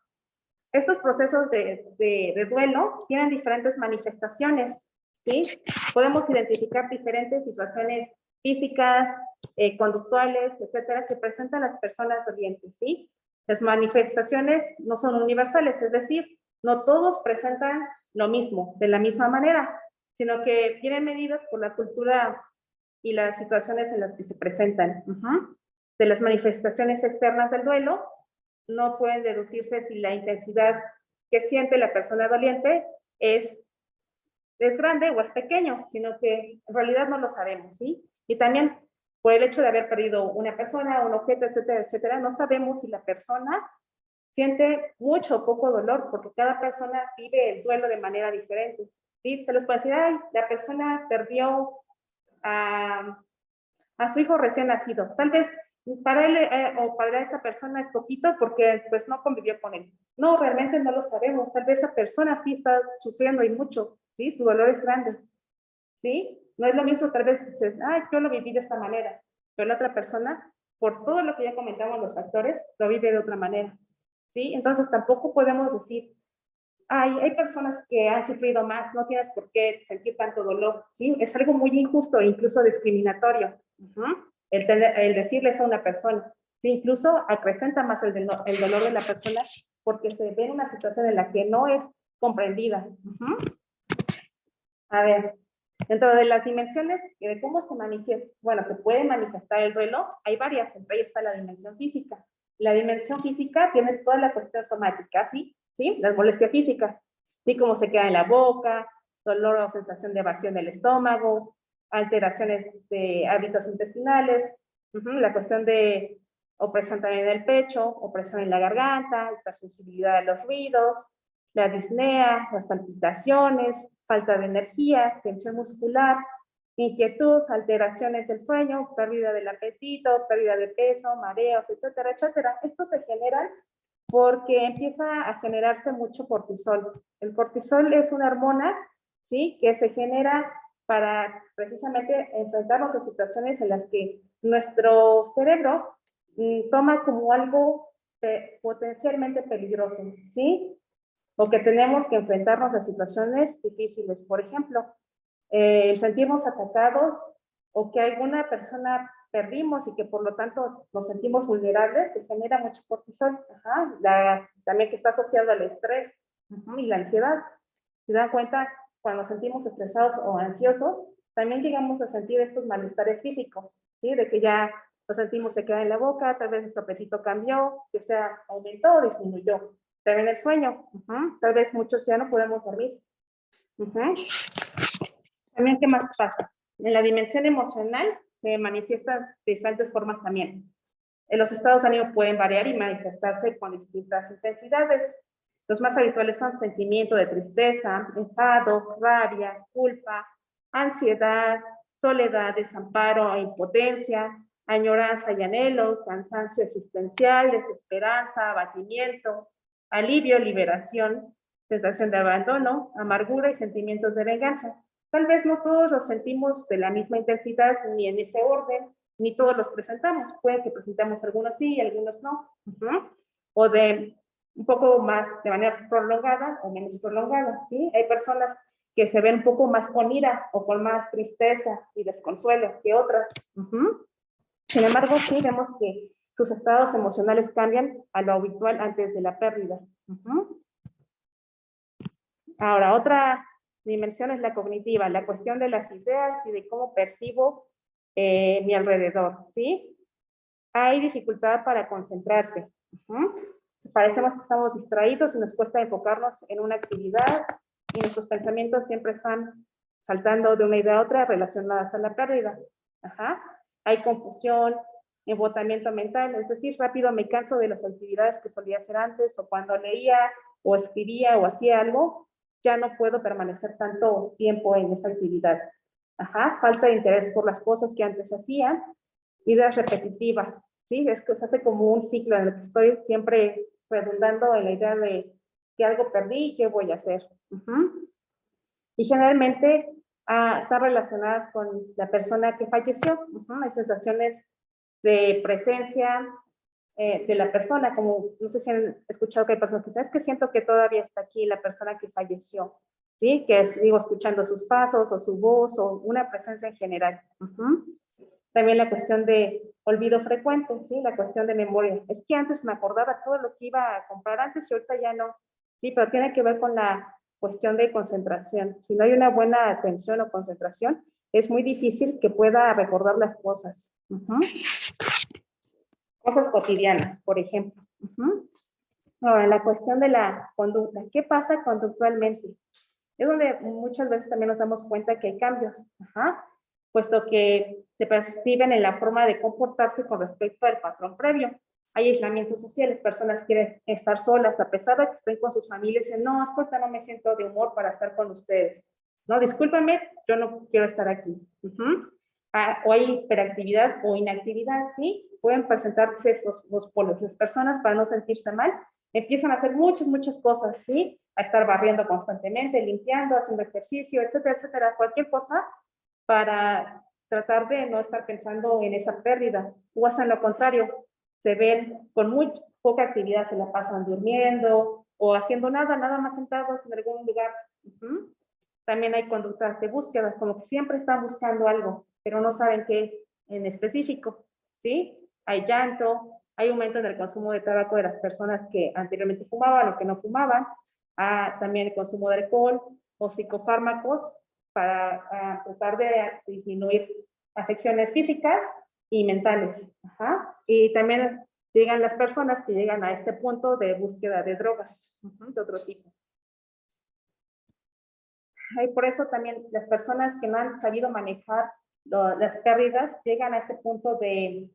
estos procesos de duelo tienen diferentes manifestaciones, ¿sí? Podemos identificar diferentes situaciones físicas, conductuales, etcétera, que presentan las personas dolientes, ¿sí? Las manifestaciones no son universales, es decir, no todos presentan lo mismo, de la misma manera, sino que vienen medidas por la cultura y las situaciones en las que se presentan. De las manifestaciones externas del duelo, no pueden deducirse si la intensidad que siente la persona doliente es grande o es pequeño, sino que en realidad no lo sabemos, ¿sí? Y también por el hecho de haber perdido una persona, un objeto, etcétera, etcétera, no sabemos si la persona siente mucho o poco dolor, porque cada persona vive el duelo de manera diferente, ¿sí? Se les puede decir, ay, la persona perdió a su hijo recién nacido. Tal vez para él o para esa persona es poquito porque pues no convivió con él. No, realmente no lo sabemos. Tal vez esa persona sí está sufriendo y mucho, ¿sí? Su dolor es grande, ¿sí? No es lo mismo tal vez dices, ay, yo lo viví de esta manera, pero la otra persona, por todo lo que ya comentamos los factores, lo vive de otra manera, ¿sí? Entonces tampoco podemos decir, hay personas que han sufrido más, no tienes por qué sentir tanto dolor, ¿sí? Es algo muy injusto e incluso discriminatorio. el decirles a una persona. Sí, incluso acrecenta más el dolor de la persona porque se ve en una situación en la que no es comprendida. A ver, dentro de las dimensiones de cómo se manifiesta, bueno, se puede manifestar el duelo, hay varias, entre ellas está la dimensión física. La dimensión física tiene toda la cuestión somática, ¿sí? ¿Sí? Las molestias físicas, ¿sí? Como se queda en la boca, dolor o sensación de vacío en el estómago, alteraciones de hábitos intestinales, la cuestión de opresión también en el pecho, opresión en la garganta, hipersensibilidad a los ruidos, la disnea, las palpitaciones, falta de energía, tensión muscular, inquietud, alteraciones del sueño, pérdida del apetito, pérdida de peso, mareos, etcétera, etcétera. Esto se genera porque empieza a generarse mucho cortisol. El cortisol es una hormona, ¿sí?, que se genera para precisamente enfrentarnos a situaciones en las que nuestro cerebro toma como algo potencialmente peligroso, ¿sí? O que tenemos que enfrentarnos a situaciones difíciles. Por ejemplo, el sentirnos atacados o que alguna persona perdimos y que por lo tanto nos sentimos vulnerables, se genera mucho cortisol. También que está asociado al estrés y la ansiedad. Si dan cuenta, cuando sentimos estresados o ansiosos, también llegamos a sentir estos malestares físicos, ¿sí? De que ya lo sentimos, se queda en la boca, tal vez nuestro apetito cambió, que se aumentó o disminuyó. También el sueño, tal vez muchos ya no podemos dormir. También, ¿qué más pasa? En la dimensión emocional se manifiestan de diferentes formas también. Los estados de ánimo pueden variar y manifestarse con distintas intensidades. Los más habituales son sentimiento de tristeza, enfado, rabia, culpa, ansiedad, soledad, desamparo e impotencia, añoranza y anhelo, cansancio existencial, desesperanza, abatimiento, alivio, liberación, sensación de abandono, amargura y sentimientos de venganza. Tal vez no todos los sentimos de la misma intensidad ni en ese orden, ni todos los presentamos. Puede que presentemos algunos sí y algunos no. O de un poco más, de manera prolongada o menos prolongada, ¿sí? Hay personas que se ven un poco más con ira o con más tristeza y desconsuelo que otras. Sin embargo, sí vemos que sus estados emocionales cambian a lo habitual antes de la pérdida. Ahora, otra dimensión es la cognitiva, la cuestión de las ideas y de cómo percibo mi alrededor, ¿sí? Hay dificultad para concentrarse. Parecemos que estamos distraídos y nos cuesta enfocarnos en una actividad y nuestros pensamientos siempre están saltando de una idea a otra relacionadas a la pérdida. Hay confusión, embotamiento mental, es decir, rápido me canso de las actividades que solía hacer antes, o cuando leía o escribía o hacía algo, ya no puedo permanecer tanto tiempo en esa actividad. Falta de interés por las cosas que antes hacía, ideas repetitivas, ¿sí? Es que se hace como un ciclo en el que estoy siempre redundando en la idea de que algo perdí y qué voy a hacer. Y generalmente están relacionadas con la persona que falleció. Hay sensaciones de presencia de la persona, como no sé si han escuchado que hay personas que dicen, es que siento que todavía está aquí la persona que falleció, ¿sí? Que sigo escuchando sus pasos o su voz o una presencia en general. También la cuestión de olvido frecuente, ¿sí? La cuestión de memoria. Es que antes me acordaba todo lo que iba a comprar antes y ahorita ya no. Sí, pero tiene que ver con la cuestión de concentración. Si no hay una buena atención o concentración, es muy difícil que pueda recordar las cosas. Cosas cotidianas, por ejemplo. Ahora, la cuestión de la conducta. ¿Qué pasa conductualmente? Es donde muchas veces también nos damos cuenta que hay cambios, puesto que se perciben en la forma de comportarse con respecto al patrón previo. Hay aislamientos sociales, personas quieren estar solas, a pesar de que estén con sus familias, y dicen, no, es porque no me siento de humor para estar con ustedes. No, discúlpame, yo no quiero estar aquí. O hay hiperactividad o inactividad, ¿sí? Pueden presentarse estos dos polos. Las personas, para no sentirse mal, empiezan a hacer muchas cosas, ¿sí? A estar barriendo constantemente, limpiando, haciendo ejercicio, etcétera, etcétera, cualquier cosa para tratar de no estar pensando en esa pérdida. O hacen lo contrario, se ven con muy poca actividad, se la pasan durmiendo o haciendo nada más sentados en algún lugar. También hay conductas de búsqueda, como que siempre están buscando algo, pero no saben qué en específico, ¿sí? Hay llanto, hay aumento en el consumo de tabaco de las personas que anteriormente fumaban o que no fumaban, también el consumo de alcohol o psicofármacos para tratar de disminuir afecciones físicas y mentales. Ajá. Y también llegan las personas que llegan a este punto de búsqueda de drogas, de otro tipo. Y por eso también las personas que no han sabido manejar las pérdidas llegan a este punto de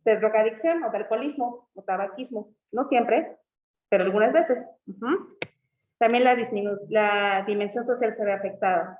drogadicción o de alcoholismo o tabaquismo. No siempre, pero algunas veces. También la dimensión social se ve afectada.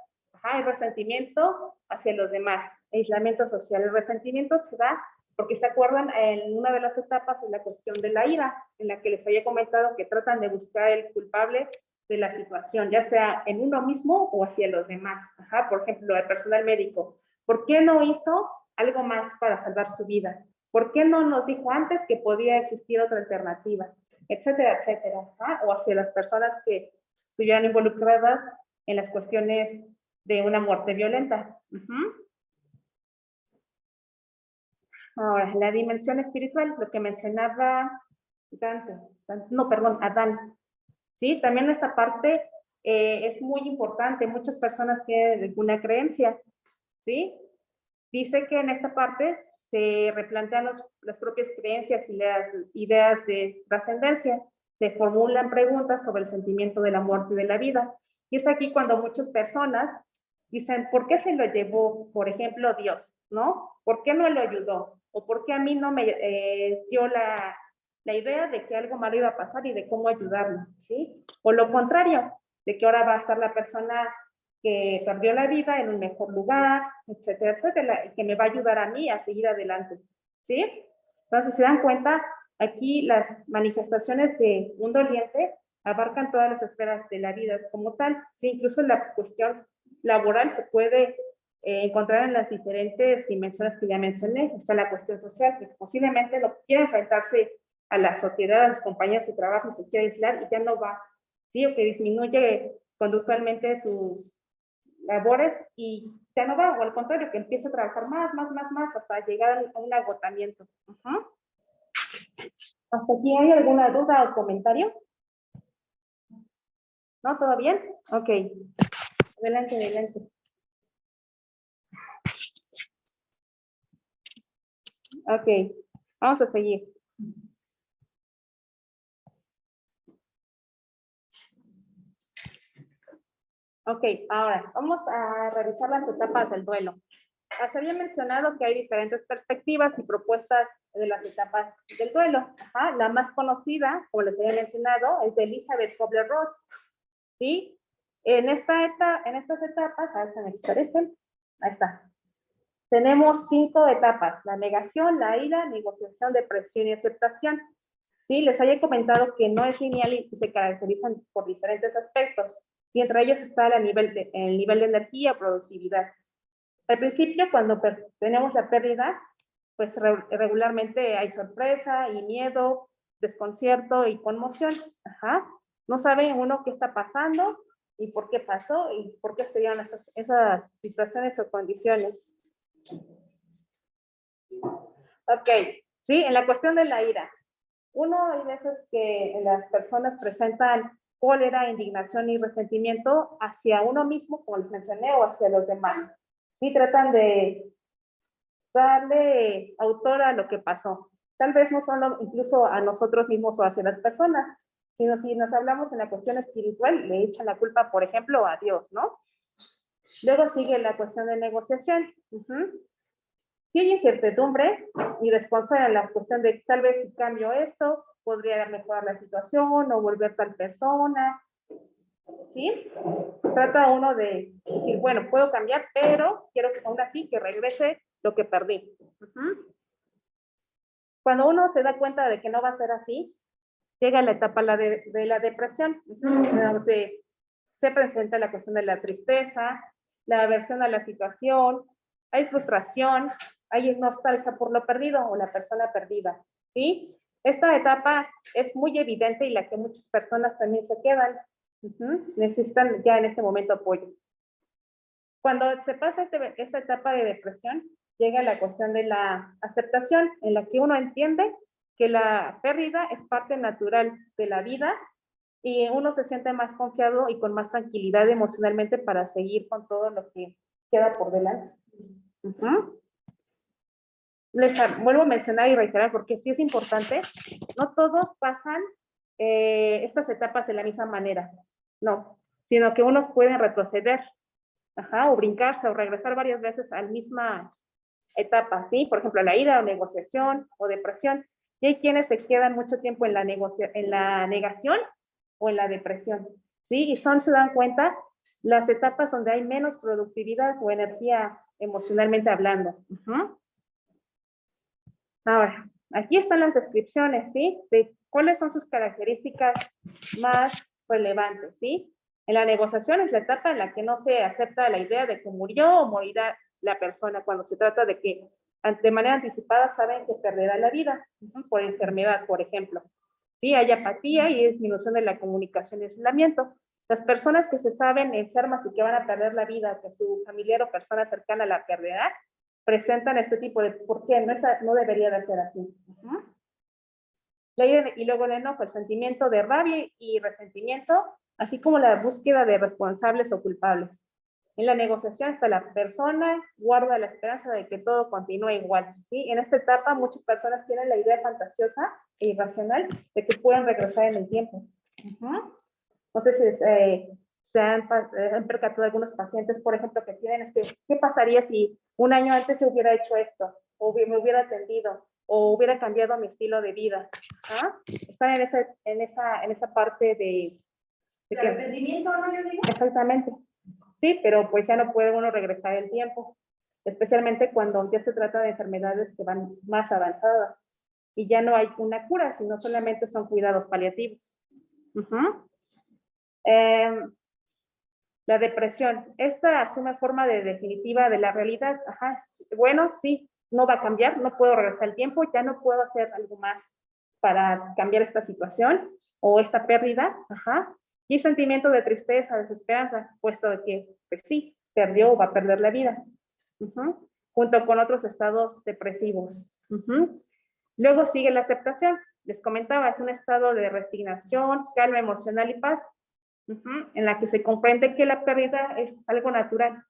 El resentimiento hacia los demás, aislamiento social. El resentimiento se da porque se acuerdan en una de las etapas en la cuestión de la ira, en la que les había comentado que tratan de buscar el culpable de la situación, ya sea en uno mismo o hacia los demás. Por ejemplo, el personal médico. ¿Por qué no hizo algo más para salvar su vida? ¿Por qué no nos dijo antes que podía existir otra alternativa? Etcétera, etcétera. O hacia las personas que estuvieran involucradas en las cuestiones de una muerte violenta. Ahora, la dimensión espiritual, lo que mencionaba Adán. ¿Sí? También esta parte es muy importante. Muchas personas tienen alguna creencia, ¿sí? Dice que en esta parte se replantean las propias creencias y las ideas de trascendencia. Se formulan preguntas sobre el sentimiento de la muerte y de la vida. Y es aquí cuando muchas personas dicen, ¿por qué se lo llevó, por ejemplo, Dios? ¿No? ¿Por qué no lo ayudó? ¿O por qué a mí no me dio la idea de que algo malo iba a pasar y de cómo ayudarlo? ¿Sí? O lo contrario, de que ahora va a estar la persona que perdió la vida en un mejor lugar, etcétera, etcétera, y que me va a ayudar a mí a seguir adelante, ¿sí? Entonces, se dan cuenta, aquí las manifestaciones de un doliente abarcan todas las esferas de la vida como tal, ¿sí? Incluso la cuestión laboral se puede encontrar en las diferentes dimensiones que ya mencioné. Está la cuestión social, que posiblemente no quiere enfrentarse a la sociedad, a los compañeros de trabajo, se quiere aislar y ya no va, ¿sí? O que disminuye conductualmente sus labores y ya no va, o al contrario, que empieza a trabajar más, hasta llegar a un agotamiento. ¿Hasta aquí hay alguna duda o comentario? ¿No? ¿Todo bien? Ok. Adelante, adelante. Ok, vamos a seguir. Ok, ahora vamos a revisar las etapas del duelo. Se había mencionado que hay diferentes perspectivas y propuestas de las etapas del duelo. La más conocida, como les había mencionado, es de Elizabeth Kubler-Ross. ¿Sí? En estas etapas, a ver si me parecen, ahí está. Tenemos 5 etapas: la negación, la ira, negociación, depresión y aceptación. Sí, les había comentado que no es lineal y se caracterizan por diferentes aspectos. Y entre ellos está el nivel de energía o productividad. Al principio, cuando tenemos la pérdida, pues regularmente hay sorpresa y miedo, desconcierto y conmoción. No sabe uno qué está pasando y por qué pasó y por qué se dieron esas situaciones o condiciones. Ok, sí, en la cuestión de la ira. Hay veces que las personas presentan cólera, indignación y resentimiento hacia uno mismo, como les mencioné, o hacia los demás. Sí, tratan de darle autor a lo que pasó. Tal vez no solo incluso a nosotros mismos o hacia las personas, sino si nos hablamos en la cuestión espiritual, le echan la culpa, por ejemplo, a Dios, ¿no? Luego sigue la cuestión de negociación. Si hay incertidumbre y respuesta a la cuestión de tal vez si cambio esto, podría mejorar la situación o volver tal persona. ¿Sí? Trata uno de decir, bueno, puedo cambiar, pero quiero que aún así que regrese lo que perdí. Cuando uno se da cuenta de que no va a ser así, llega la etapa de la depresión, donde se presenta la cuestión de la tristeza, la aversión a la situación, hay frustración, hay nostalgia por lo perdido o la persona perdida, ¿sí? Esta etapa es muy evidente y la que muchas personas también se quedan. Necesitan ya en este momento apoyo. Cuando se pasa esta etapa de depresión, llega la cuestión de la aceptación, en la que uno entiende que la pérdida es parte natural de la vida y uno se siente más confiado y con más tranquilidad emocionalmente para seguir con todo lo que queda por delante. Vuelvo a mencionar y reiterar porque sí es importante, no todos pasan estas etapas de la misma manera, no, sino que unos pueden retroceder, o brincarse o regresar varias veces a la misma etapa, ¿sí? Por ejemplo, la ira o negociación o depresión. Y hay quienes se quedan mucho tiempo en la negación o en la depresión, ¿sí? Y se dan cuenta las etapas donde hay menos productividad o energía emocionalmente hablando. Ahora, aquí están las descripciones, ¿sí? De cuáles son sus características más relevantes, ¿sí? En la negociación es la etapa en la que no se acepta la idea de que murió o morirá la persona, cuando se trata de que de manera anticipada saben que perderá la vida, por enfermedad, por ejemplo. Sí, hay apatía y disminución de la comunicación y aislamiento. Las personas que se saben enfermas y que van a perder la vida, que su familiar o persona cercana la perderá, presentan este tipo de ¿por qué? No debería de ser así. Y luego el enojo, el sentimiento de rabia y resentimiento, así como la búsqueda de responsables o culpables. En la negociación hasta la persona guarda la esperanza de que todo continúe igual, ¿sí? En esta etapa muchas personas tienen la idea fantasiosa e irracional de que pueden regresar en el tiempo. No sé si se han percatado algunos pacientes, por ejemplo, que tienen ¿qué pasaría si un año antes yo hubiera hecho esto? O me hubiera atendido, o hubiera cambiado mi estilo de vida. Están en esa parte de ¿De arrepentimiento, no, yo digo? Exactamente. Sí, pero pues ya no puede uno regresar el tiempo, especialmente cuando ya se trata de enfermedades que van más avanzadas y ya no hay una cura, sino solamente son cuidados paliativos. La depresión, esta asume forma definitiva de la realidad. Bueno, sí, no va a cambiar, no puedo regresar el tiempo, ya no puedo hacer algo más para cambiar esta situación o esta pérdida. Y sentimiento de tristeza, desesperanza, puesto de que, pues sí, perdió o va a perder la vida, junto con otros estados depresivos. Luego sigue la aceptación. Les comentaba, es un estado de resignación, calma emocional y paz, en la que se comprende que la pérdida es algo natural.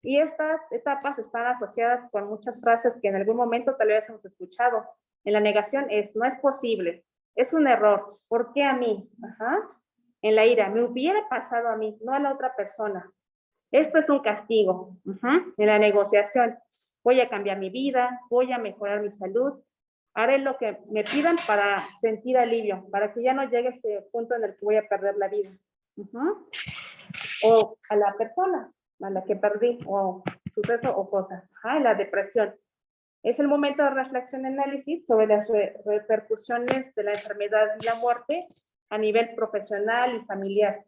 Y estas etapas están asociadas con muchas frases que en algún momento tal vez hemos escuchado. En la negación no es posible. Es un error. ¿Por qué a mí? En la ira, me hubiera pasado a mí, no a la otra persona. Esto es un castigo. En la negociación, voy a cambiar mi vida, voy a mejorar mi salud, haré lo que me pidan para sentir alivio, para que ya no llegue a ese punto en el que voy a perder la vida. O a la persona a la que perdí, o suceso o cosa. La depresión. Es el momento de reflexión y análisis sobre las repercusiones de la enfermedad y la muerte a nivel profesional y familiar.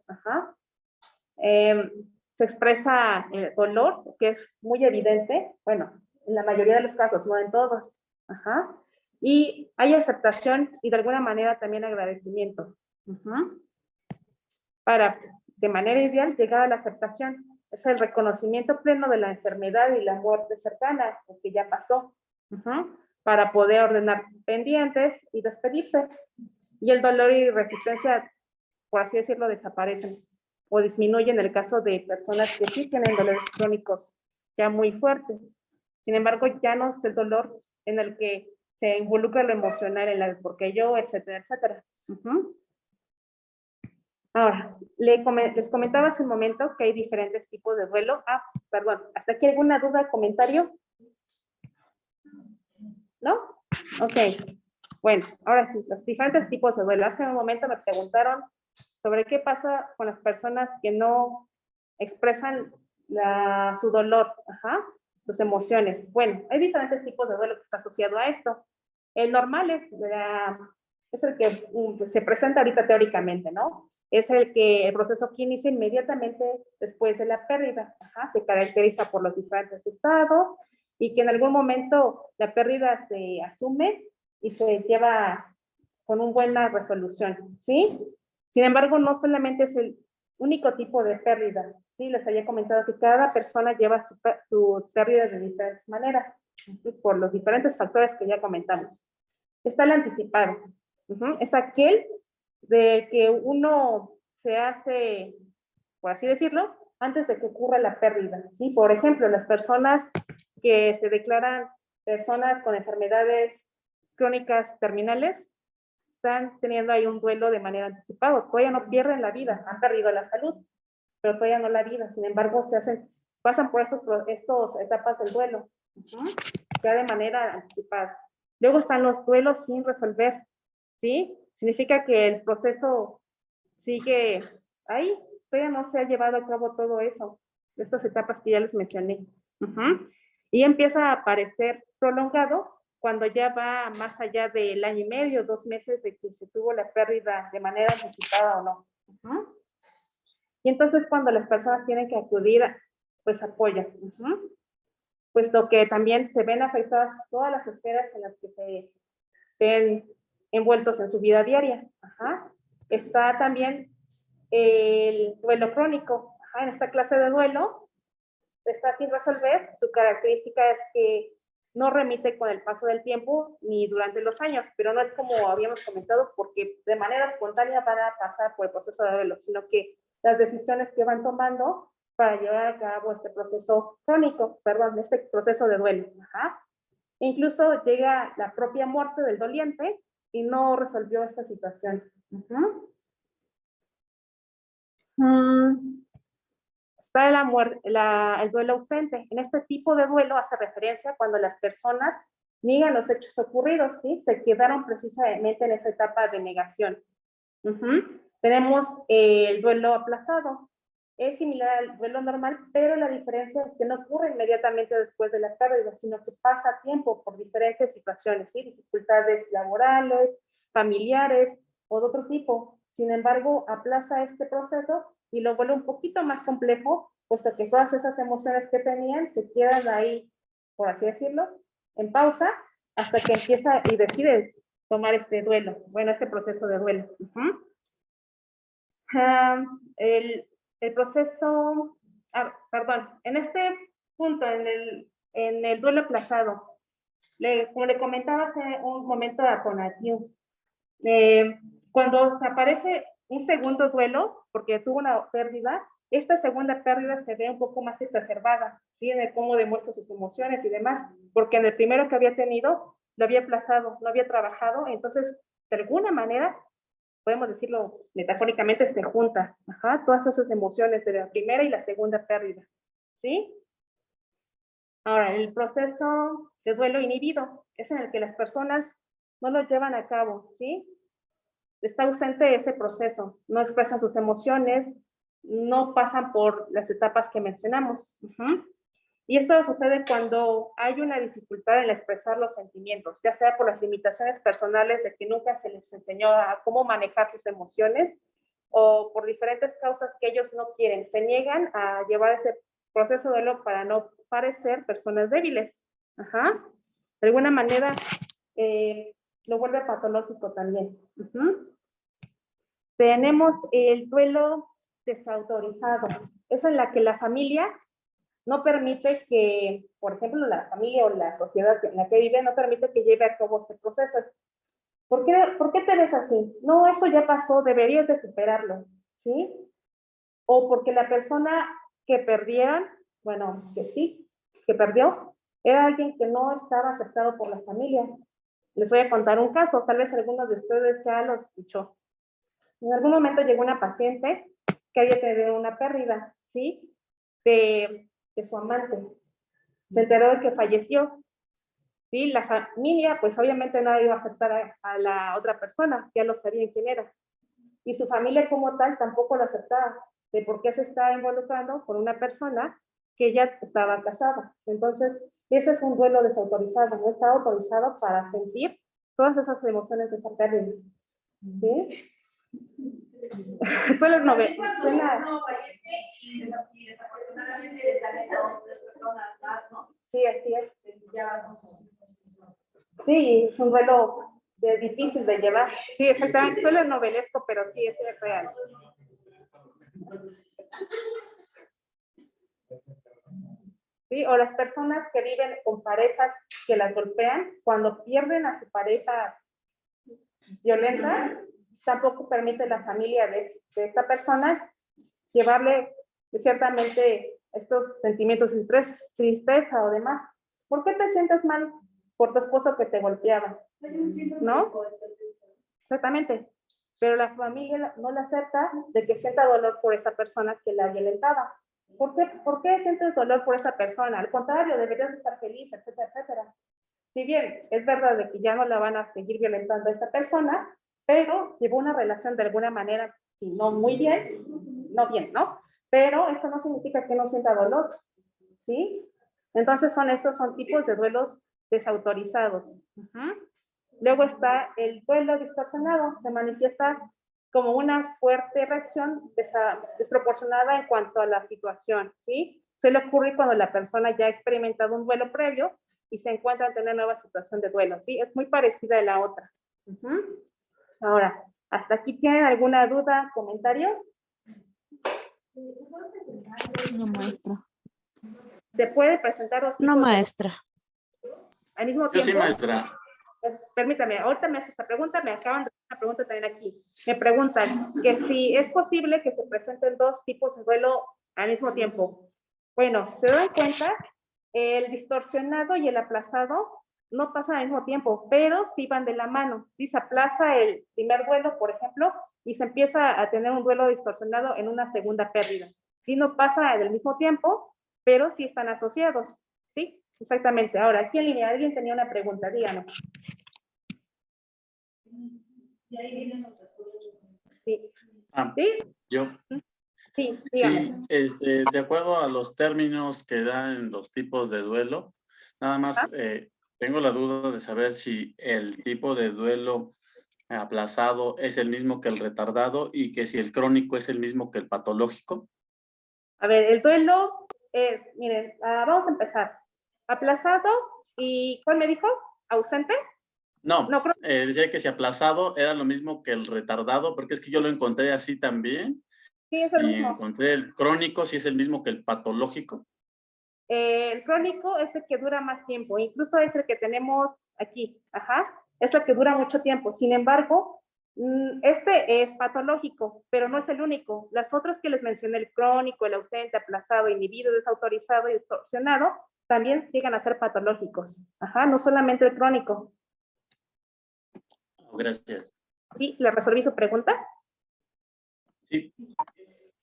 Se expresa el dolor, que es muy evidente, bueno, en la mayoría de los casos, no en todos. Y hay aceptación y de alguna manera también agradecimiento. Para, de manera ideal, llegar a la aceptación. Es el reconocimiento pleno de la enfermedad y la muerte cercana, lo que ya pasó. Para poder ordenar pendientes y despedirse. Y el dolor y resistencia, por así decirlo, desaparecen o disminuyen en el caso de personas que sí tienen dolores crónicos ya muy fuertes. Sin embargo, ya no es el dolor en el que se involucra lo emocional, en la porque yo, etcétera, etcétera. Ahora, les comentaba hace un momento que hay diferentes tipos de duelo. Perdón, ¿hasta aquí alguna duda, comentario? ¿No? Ok. Bueno, ahora sí, los diferentes tipos de duelo. Hace un momento me preguntaron sobre qué pasa con las personas que no expresan su dolor, sus emociones. Bueno, hay diferentes tipos de duelo que está asociado a esto. El normal es el que se presenta ahorita teóricamente, ¿no? Es el proceso que inicia inmediatamente después de la pérdida. Se caracteriza por los diferentes estados y que en algún momento la pérdida se asume y se lleva con una buena resolución, ¿sí? Sin embargo, no solamente es el único tipo de pérdida, Sí, les había comentado que cada persona lleva su pérdida de diferentes maneras, por los diferentes factores que ya comentamos. Está el anticipado. Es aquel de que uno se hace, por así decirlo, antes de que ocurra la pérdida. ¿Sí? Por ejemplo, las personas que se declaran personas con enfermedades crónicas terminales, están teniendo ahí un duelo de manera anticipada. Todavía no pierden la vida, han perdido la salud, pero todavía no la vida. Sin embargo, pasan por estos etapas del duelo, ya de manera anticipada. Luego están los duelos sin resolver, ¿sí? Significa que el proceso sigue ahí, todavía no se ha llevado a cabo todo eso, estas etapas que ya les mencioné. Y empieza a aparecer prolongado cuando ya va más allá del año y medio, 2 meses de que se tuvo la pérdida de manera anticipada o no. Y entonces cuando las personas tienen que acudir, pues apoyan. Puesto que también se ven afectadas todas las esferas en las que se ven envueltos en su vida diaria. Está también el duelo crónico. En esta clase de duelo está sin resolver. Su característica es que no remite con el paso del tiempo ni durante los años, pero no es como habíamos comentado, porque de manera espontánea van a pasar por el proceso de duelo, sino que las decisiones que van tomando para llevar a cabo este proceso crónico, este proceso de duelo. Incluso llega la propia muerte del doliente y no resolvió esta situación. Está el duelo ausente. En este tipo de duelo hace referencia cuando las personas niegan los hechos ocurridos, ¿sí? Se quedaron precisamente en esa etapa de negación. Tenemos el duelo aplazado. Es similar al duelo normal, pero la diferencia es que no ocurre inmediatamente después de la pérdida, sino que pasa tiempo por diferentes situaciones, ¿sí? Dificultades laborales, familiares o de otro tipo. Sin embargo, aplaza este proceso y lo vuelve un poquito más complejo, puesto que todas esas emociones que tenían se quedan ahí, por así decirlo, en pausa, hasta que empieza y decide tomar este duelo, este proceso de duelo. El proceso, en este punto, en el duelo aplazado, como le comentaba hace un momento a Tonatiu, cuando se aparece un segundo duelo, porque tuvo una pérdida, esta segunda pérdida se ve un poco más exacerbada, ¿sí? En cómo demuestra sus emociones y demás, porque en el primero que había tenido, lo había aplazado, lo había trabajado, entonces, de alguna manera, podemos decirlo metafóricamente, se junta, todas esas emociones de la primera y la segunda pérdida, ¿sí? Ahora, el proceso de duelo inhibido es en el que las personas no lo llevan a cabo, ¿sí? Está ausente ese proceso, no expresan sus emociones, no pasan por las etapas que mencionamos. Y esto sucede cuando hay una dificultad en expresar los sentimientos, ya sea por las limitaciones personales de que nunca se les enseñó a cómo manejar sus emociones, o por diferentes causas que ellos no quieren, se niegan a llevar ese proceso de duelo para no parecer personas débiles. De alguna manera, lo vuelve patológico también. Tenemos el duelo desautorizado. Es en la que la familia no permite que, por ejemplo, la familia o la sociedad en la que vive no permite que lleve a cabo este proceso. ¿Por qué te ves así? No, eso ya pasó, deberías de superarlo, ¿sí? O porque la persona que perdieron, que perdió, era alguien que no estaba aceptado por la familia. Les voy a contar un caso, tal vez algunos de ustedes ya lo escuchó. En algún momento llegó una paciente que había tenido una pérdida, ¿sí? De su amante. Se enteró de que falleció. ¿Sí? La familia, pues obviamente no iba a aceptar a la otra persona, ya lo sabían quién era. Y su familia como tal tampoco lo aceptaba, de por qué se estaba involucrando con una persona que ya estaba casada. Entonces, ese es un duelo desautorizado, no está autorizado para sentir todas esas emociones de esa pérdida. ¿Sí? Suena novelas. Sí, así es. Sí, es un duelo difícil de llevar. Sí, exactamente. Suena novelesco, pero sí, es real. ¿sí? O las personas que viven con parejas que las golpean, cuando pierden a su pareja violenta, tampoco permite la familia de esta persona llevarle ciertamente estos sentimientos de estrés, tristeza o demás. ¿Por qué te sientes mal por tu esposo que te golpeaba? ¿No? Exactamente. Pero la familia no le acepta de que sienta dolor por esa persona que la violentaba. ¿Por qué sientes dolor por esa persona? Al contrario, deberías estar feliz, etcétera, etcétera. Si bien es verdad de que ya no la van a seguir violentando a esta persona, pero llevó una relación de alguna manera, si no muy bien, no bien, ¿no? Pero eso no significa que no sienta dolor, ¿sí? Entonces estos son tipos de duelos desautorizados. Luego está el duelo distorsionado, se manifiesta como una fuerte reacción desproporcionada en cuanto a la situación, ¿sí? Suele ocurrir cuando la persona ya ha experimentado un duelo previo y se encuentra ante una nueva situación de duelo, ¿sí? Es muy parecida a la otra. Ahora, ¿hasta aquí tienen alguna duda, comentario? No, maestra. ¿Se puede presentar los No, tipos de- maestra. al mismo Yo tiempo? sí, maestra. Permítame, ahorita me hace esta pregunta, me acaban de hacer una pregunta también aquí. Me preguntan que si es posible que se presenten dos tipos de duelo al mismo tiempo. Bueno, ¿se dan cuenta? El distorsionado y el aplazado no pasan al mismo tiempo, pero sí van de la mano. Sí se aplaza el primer duelo, por ejemplo, y se empieza a tener un duelo distorsionado en una segunda pérdida. Sí no pasa al mismo tiempo, pero sí están asociados. ¿Sí? Exactamente. Ahora, aquí en línea, alguien tenía una pregunta, díganos. Y ahí vienen los estudios. Sí. Ah, ¿Sí? yo. Sí, Sí, dígame. de acuerdo a los términos que dan los tipos de duelo, nada más tengo la duda de saber si el tipo de duelo aplazado es el mismo que el retardado y que si el crónico es el mismo que el patológico. A ver, el duelo, miren, vamos a empezar. Aplazado y, ¿cuál me dijo? ¿Ausente? No, No, creo decía que si aplazado era lo mismo que el retardado, porque es que yo lo encontré así también, que sí es el y mismo. encontré el crónico, si es el mismo que el patológico. El crónico es el que dura más tiempo, incluso es el que tenemos aquí, es el que dura mucho tiempo. Sin embargo, este es patológico, pero no es el único. Las otras que les mencioné, el crónico, el ausente, aplazado, inhibido, desautorizado y distorsionado, también llegan a ser patológicos. No solamente el crónico. Gracias. ¿Sí? ¿Le resolví su pregunta? Sí.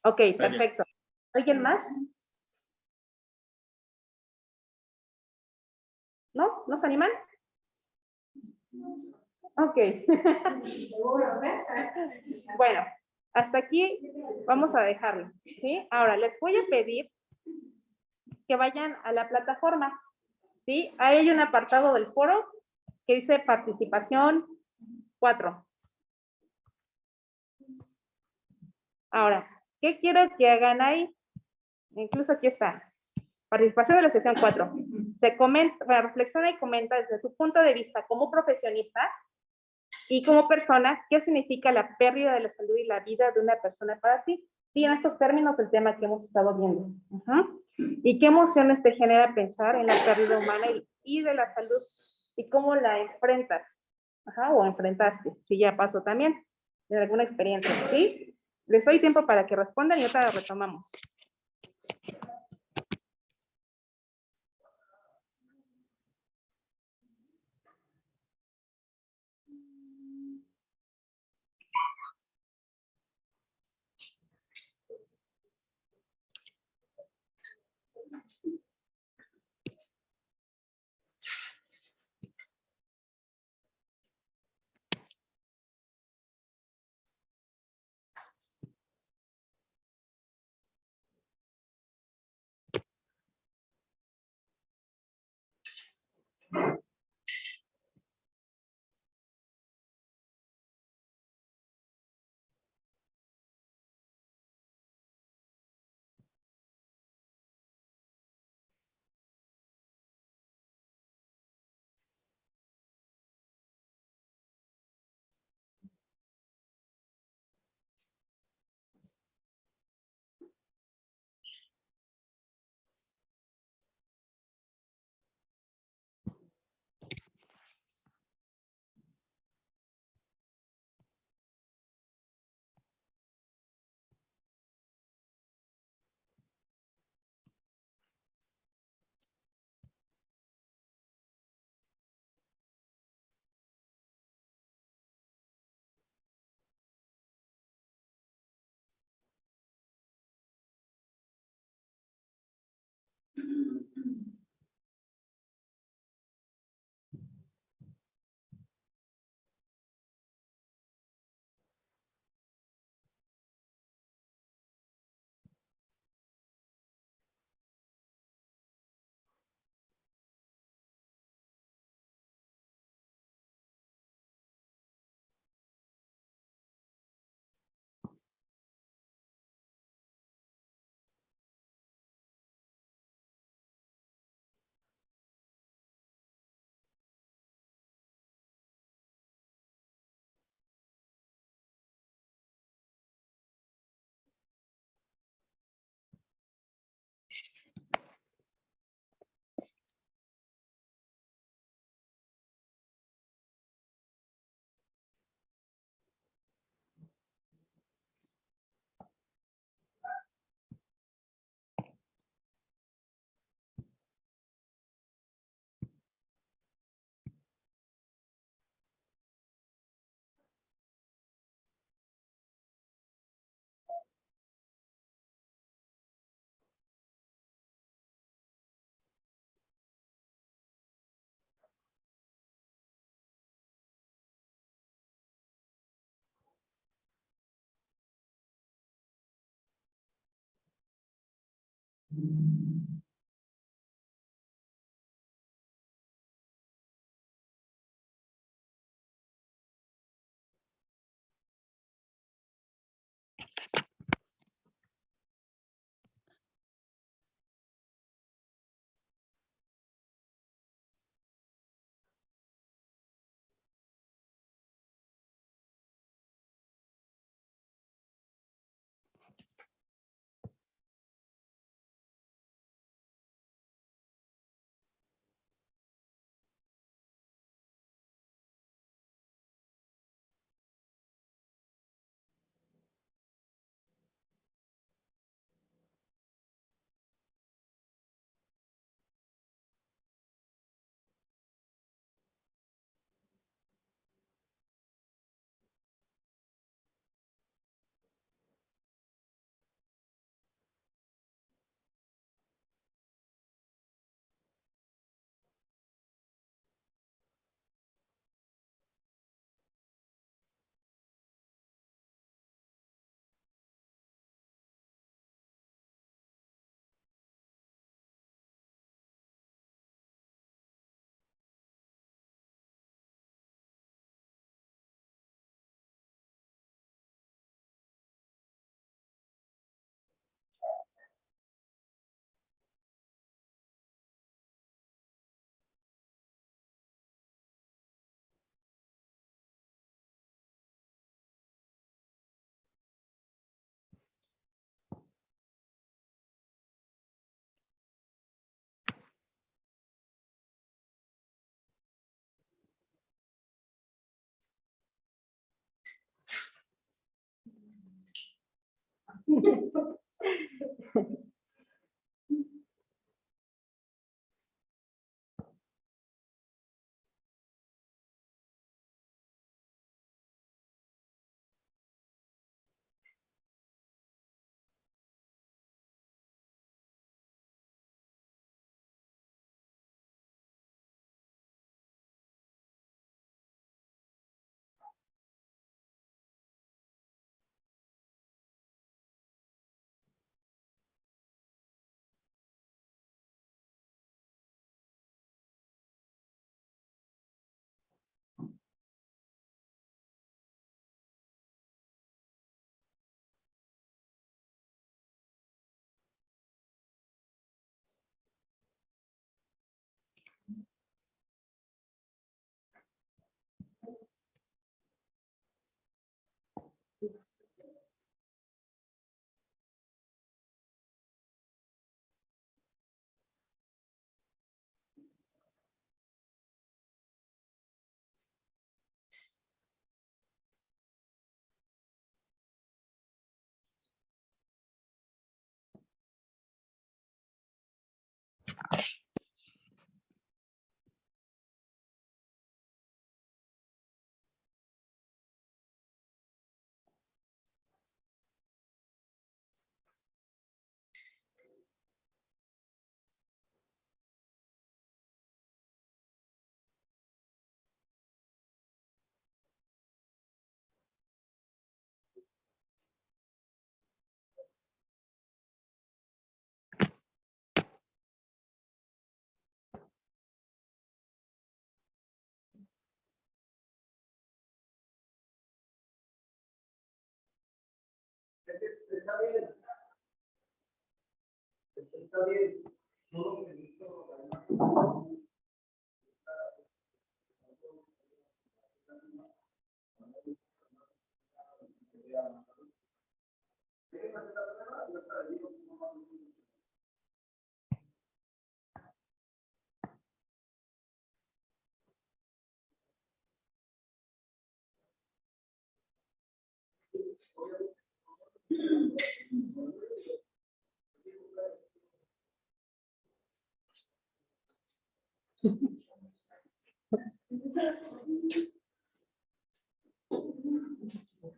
Ok, Gracias. perfecto. ¿Alguien más? ¿No? ¿No se animan? Ok. Bueno, hasta aquí vamos a dejarlo, ¿sí? Ahora, les voy a pedir que vayan a la plataforma, ¿sí? Ahí hay un apartado del foro que dice participación 4. Ahora, ¿qué quiero que hagan ahí? Incluso aquí está. Participación de la sesión 4. Se comenta, reflexiona y comenta desde tu punto de vista como profesionista y como persona, ¿qué significa la pérdida de la salud y la vida de una persona para ti? Sí, en estos términos el tema que hemos estado viendo. ¿Y qué emociones te genera pensar en la pérdida humana y de la salud? ¿Y cómo la enfrentas? O enfrentaste, si ya pasó también, de alguna experiencia, ¿sí? Les doy tiempo para que respondan y otra retomamos.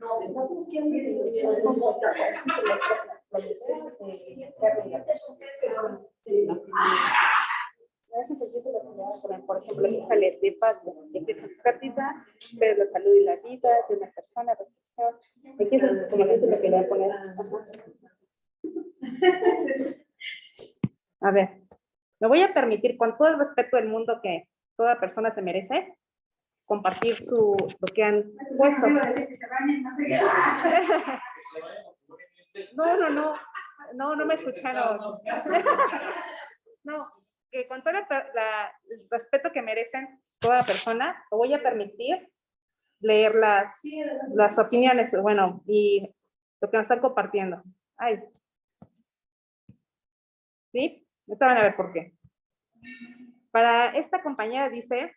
No, estás buscando por ejemplo, aquí sale de práctica, pero la salud y la vida de una persona, reflexión. Aquí es como dice lo que le voy a poner. A ver, me voy a permitir, con todo el respeto del mundo que toda persona se merece, compartir lo que han puesto. No me escucharon. No, que con todo el respeto que merecen toda persona, me voy a permitir leer las opiniones, bueno, y lo que nos están compartiendo. Ay. ¿Sí? Ahorita van a ver por qué. Para esta compañera dice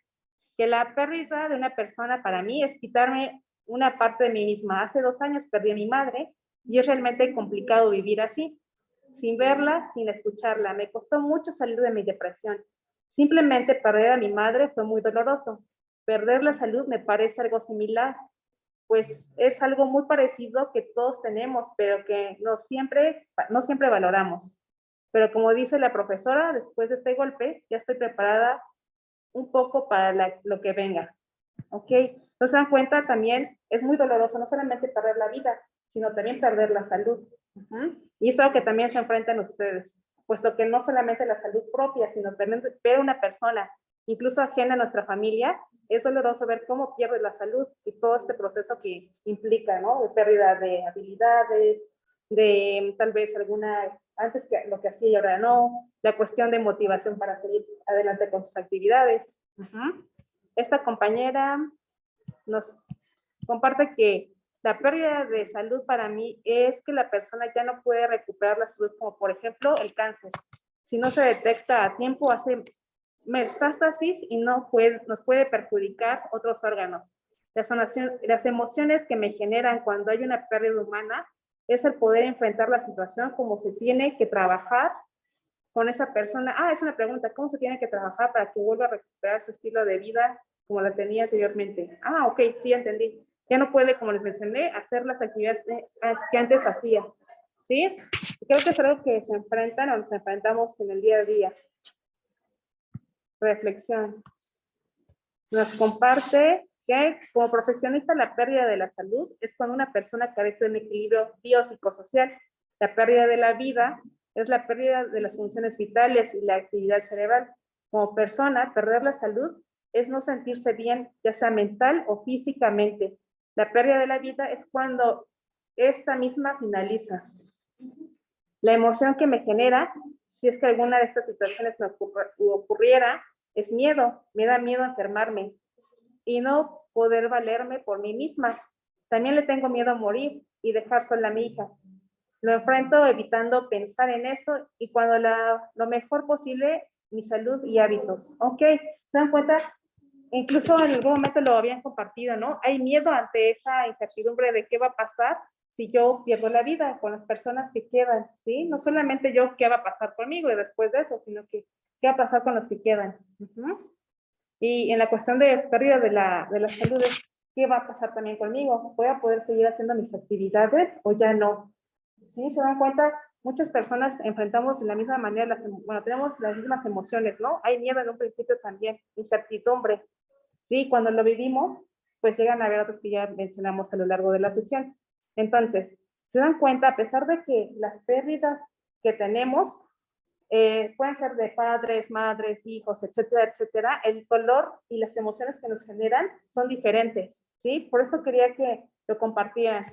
que la pérdida de una persona para mí es quitarme una parte de mí misma. Hace 2 años perdí a mi madre y es realmente complicado vivir así, sin verla, sin escucharla. Me costó mucho salir de mi depresión. Simplemente perder a mi madre fue muy doloroso. Perder la salud me parece algo similar, pues es algo muy parecido que todos tenemos, pero que no siempre valoramos. Pero como dice la profesora, después de este golpe, ya estoy preparada un poco para lo que venga. ¿Ok? ¿No se dan cuenta? También es muy doloroso no solamente perder la vida, sino también perder la salud. Y eso es algo que también se enfrentan ustedes, puesto que no solamente la salud propia, sino también ver una persona, incluso ajena a nuestra familia, es doloroso ver cómo pierde la salud y todo este proceso que implica, ¿no? De pérdida de habilidades, de tal vez antes que lo que hacía y ahora no, la cuestión de motivación para seguir adelante con sus actividades. Esta compañera nos comparte que la pérdida de salud para mí es que la persona ya no puede recuperar la salud, como por ejemplo el cáncer. Si no se detecta a tiempo, hace metástasis y nos puede perjudicar otros órganos. Las emociones que me generan cuando hay una pérdida humana es el poder enfrentar la situación, como se tiene que trabajar con esa persona. Es una pregunta, ¿cómo se tiene que trabajar para que vuelva a recuperar su estilo de vida como la tenía anteriormente? Ok, sí, entendí. Ya no puede, como les mencioné, hacer las actividades que antes hacía. ¿Sí? Creo que es algo que se enfrentan o nos enfrentamos en el día a día. Reflexión. Nos comparte que como profesionista la pérdida de la salud es cuando una persona carece de un equilibrio biopsicosocial. La pérdida de la vida es la pérdida de las funciones vitales y la actividad cerebral. Como persona, perder la salud es no sentirse bien, ya sea mental o físicamente. La pérdida de la vida es cuando esta misma finaliza. La emoción que me genera, si es que alguna de estas situaciones me ocurriera, es miedo. Me da miedo enfermarme y no poder valerme por mí misma. También le tengo miedo a morir y dejar sola a mi hija. Lo enfrento evitando pensar en eso y cuando lo mejor posible, mi salud y hábitos. Ok, ¿se dan cuenta? Incluso en algún momento lo habían compartido, ¿no? Hay miedo ante esa incertidumbre de qué va a pasar si yo pierdo la vida con las personas que quedan, ¿sí? No solamente yo qué va a pasar conmigo y después de eso, sino que qué va a pasar con los que quedan. Y en la cuestión de pérdida de la salud, ¿qué va a pasar también conmigo? ¿Voy a poder seguir haciendo mis actividades o ya no? ¿Sí? ¿Se dan cuenta? Muchas personas enfrentamos de la misma manera, tenemos las mismas emociones, ¿no? Hay miedo en un principio también, incertidumbre. Sí, cuando lo vivimos, pues llegan a haber otros que ya mencionamos a lo largo de la sesión. Entonces, se dan cuenta, a pesar de que las pérdidas que tenemos pueden ser de padres, madres, hijos, etcétera, etcétera, el dolor y las emociones que nos generan son diferentes, ¿sí? Por eso quería que lo compartieran.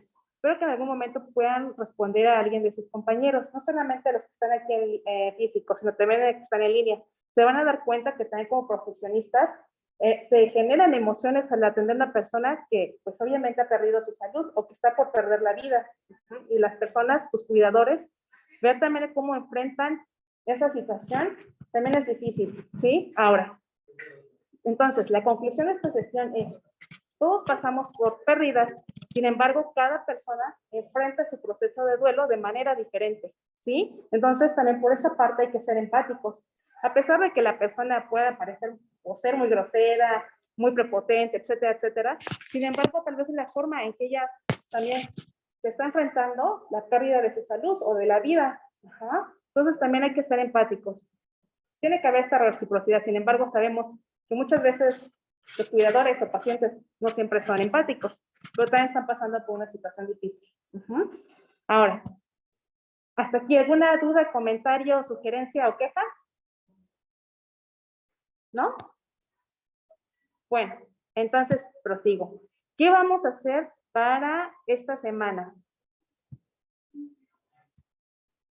espero que en algún momento puedan responder a alguien de sus compañeros, no solamente los que están aquí en físico, sino también los que están en línea. Se van a dar cuenta que también como profesionistas se generan emociones al atender a una persona que pues obviamente ha perdido su salud o que está por perder la vida. Y las personas, sus cuidadores, ver también cómo enfrentan esa situación, también es difícil, ¿sí? Ahora, entonces, la conclusión de esta sesión es, todos pasamos por pérdidas, sin embargo, cada persona enfrenta su proceso de duelo de manera diferente, ¿sí? Entonces, también por esa parte hay que ser empáticos. A pesar de que la persona pueda parecer o ser muy grosera, muy prepotente, etcétera, etcétera, sin embargo, tal vez es la forma en que ella también se está enfrentando la pérdida de su salud o de la vida. Ajá. Entonces, también hay que ser empáticos. Tiene que haber esta reciprocidad, sin embargo, sabemos que muchas veces los cuidadores o pacientes no siempre son empáticos, pero también están pasando por una situación difícil. Ahora, ¿hasta aquí alguna duda, comentario, sugerencia o queja? ¿No? Bueno, entonces prosigo. ¿Qué vamos a hacer para esta semana?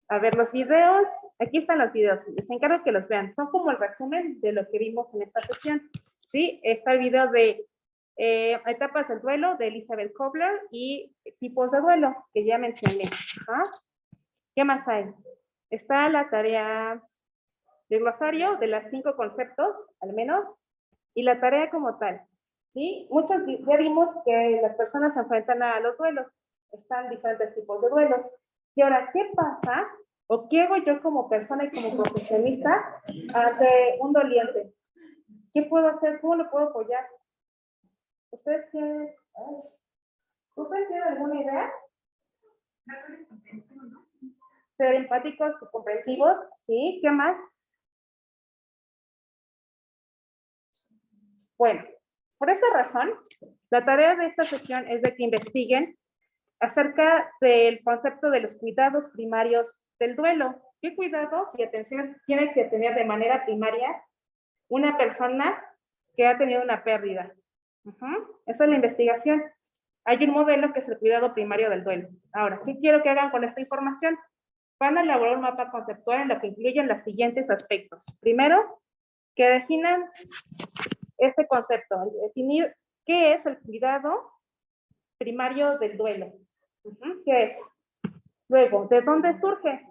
A ver, los videos, aquí están los videos, les encargo que los vean, son como el resumen de lo que vimos en esta sesión, ¿sí? Está el video de etapas del duelo de Elizabeth Kobler y tipos de duelo, que ya mencioné. ¿Qué más hay? Está la tarea de glosario de las 5 conceptos, al menos, y la tarea como tal, ¿sí? Muchos ya vimos que las personas se enfrentan a los duelos, están diferentes tipos de duelos. Y ahora, ¿qué pasa o qué hago yo como persona y como profesionista ante un doliente? ¿Qué puedo hacer? ¿Cómo lo puedo apoyar? ¿Ustedes tienen alguna idea? Ser empáticos, comprensivos, ¿sí? ¿Qué más? Bueno, por esa razón, la tarea de esta sesión es de que investiguen acerca del concepto de los cuidados primarios del duelo. ¿Qué cuidados y atenciones tiene que tener de manera primaria una persona que ha tenido una pérdida? Esa es la investigación. Hay un modelo que es el cuidado primario del duelo. Ahora, ¿qué quiero que hagan con esta información? Van a elaborar un mapa conceptual en lo que incluyen los siguientes aspectos. Primero, que definan este concepto, definir qué es el cuidado primario del duelo. ¿Qué es? Luego, ¿de dónde surge?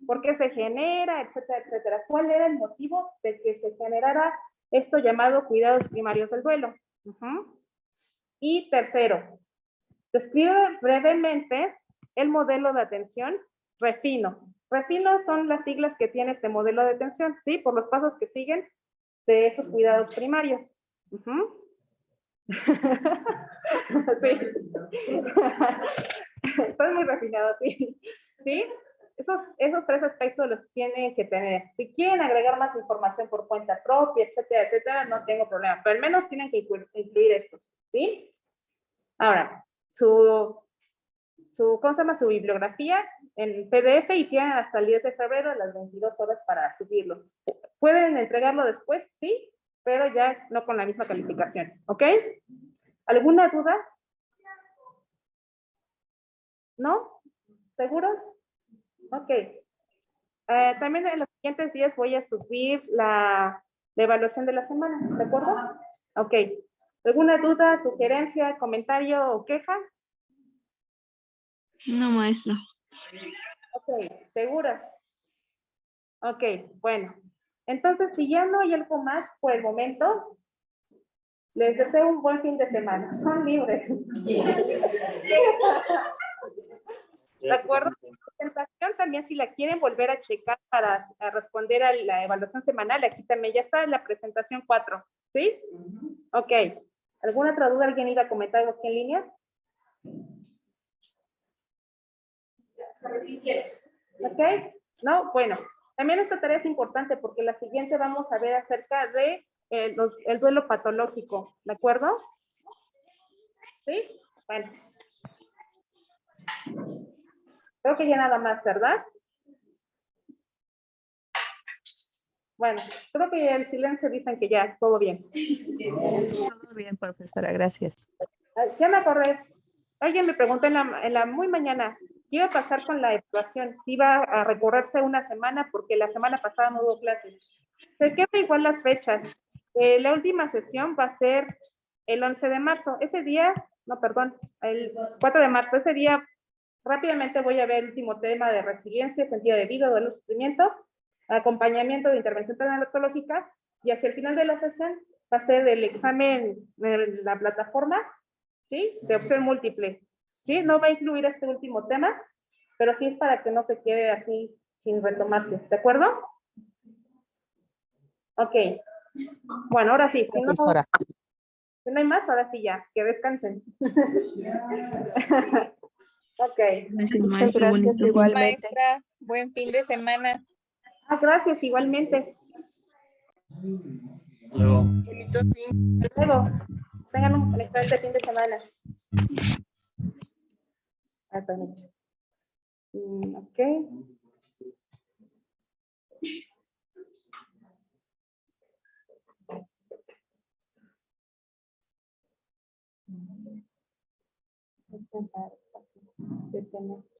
¿Por qué se genera? Etcétera, etcétera. ¿Cuál era el motivo de que se generara esto llamado cuidados primarios del duelo? Y tercero, describe brevemente el modelo de atención Refino. Refino son las siglas que tiene este modelo de atención, ¿sí? Por los pasos que siguen de estos cuidados primarios. Sí. Estoy muy refinado, sí. ¿Sí? Esos 3 aspectos los tienen que tener. Si quieren agregar más información por cuenta propia, etcétera, etcétera, no tengo problema. Pero al menos tienen que incluir estos, ¿sí? Ahora, ¿cómo se llama? Su bibliografía en PDF y tienen hasta el 10 de febrero a las 22 horas para subirlo. Pueden entregarlo después, sí, pero ya no con la misma calificación, ¿ok? ¿Alguna duda? ¿No? ¿Seguros? Ok. También en los siguientes días voy a subir la evaluación de la semana, ¿de acuerdo? Ok. ¿Alguna duda, sugerencia, comentario o queja? No, maestra. Ok, ¿seguras? Ok, bueno. Entonces, si ya no hay algo más por el momento, les deseo un buen fin de semana. Son libres. ¿De acuerdo? La presentación también, si la quieren volver a checar para responder a la evaluación semanal, aquí también ya está en la presentación 4. ¿Sí? Ok. ¿Alguna otra duda? ¿Alguien iba a comentar algo aquí en línea? ¿Ok? No, bueno. También esta tarea es importante porque la siguiente vamos a ver acerca de el duelo patológico. ¿De acuerdo? ¿Sí? Bueno. Creo que ya nada más, ¿verdad? Bueno, creo que el silencio dicen que ya, todo bien. Todo bien, profesora, gracias. Ya me acordé. Alguien me preguntó en la muy mañana, ¿qué iba a pasar con la evaluación? Si iba a recorrerse una semana porque la semana pasada no hubo clases. Se queda igual las fechas. La última sesión va a ser el 11 de marzo. Ese día, no, perdón, el 4 de marzo. Ese día rápidamente voy a ver el último tema de resiliencia, sentido de vida, duelo, sufrimiento, acompañamiento de intervención tanatológica, y hacia el final de la sesión va a ser el examen de la plataforma, ¿sí? De opción múltiple, ¿sí? No va a incluir este último tema, pero sí es para que no se quede así sin retomarse, ¿de acuerdo? Ok. Bueno, ahora sí, si no, Profesora. si no hay más, ahora sí ya, que descansen. Ok. Muchas gracias igualmente. Maestra, buen fin de semana. Ah, gracias, igualmente. Luego. Luego, tengan un excelente fin de semana. Ah, permítame. Ok.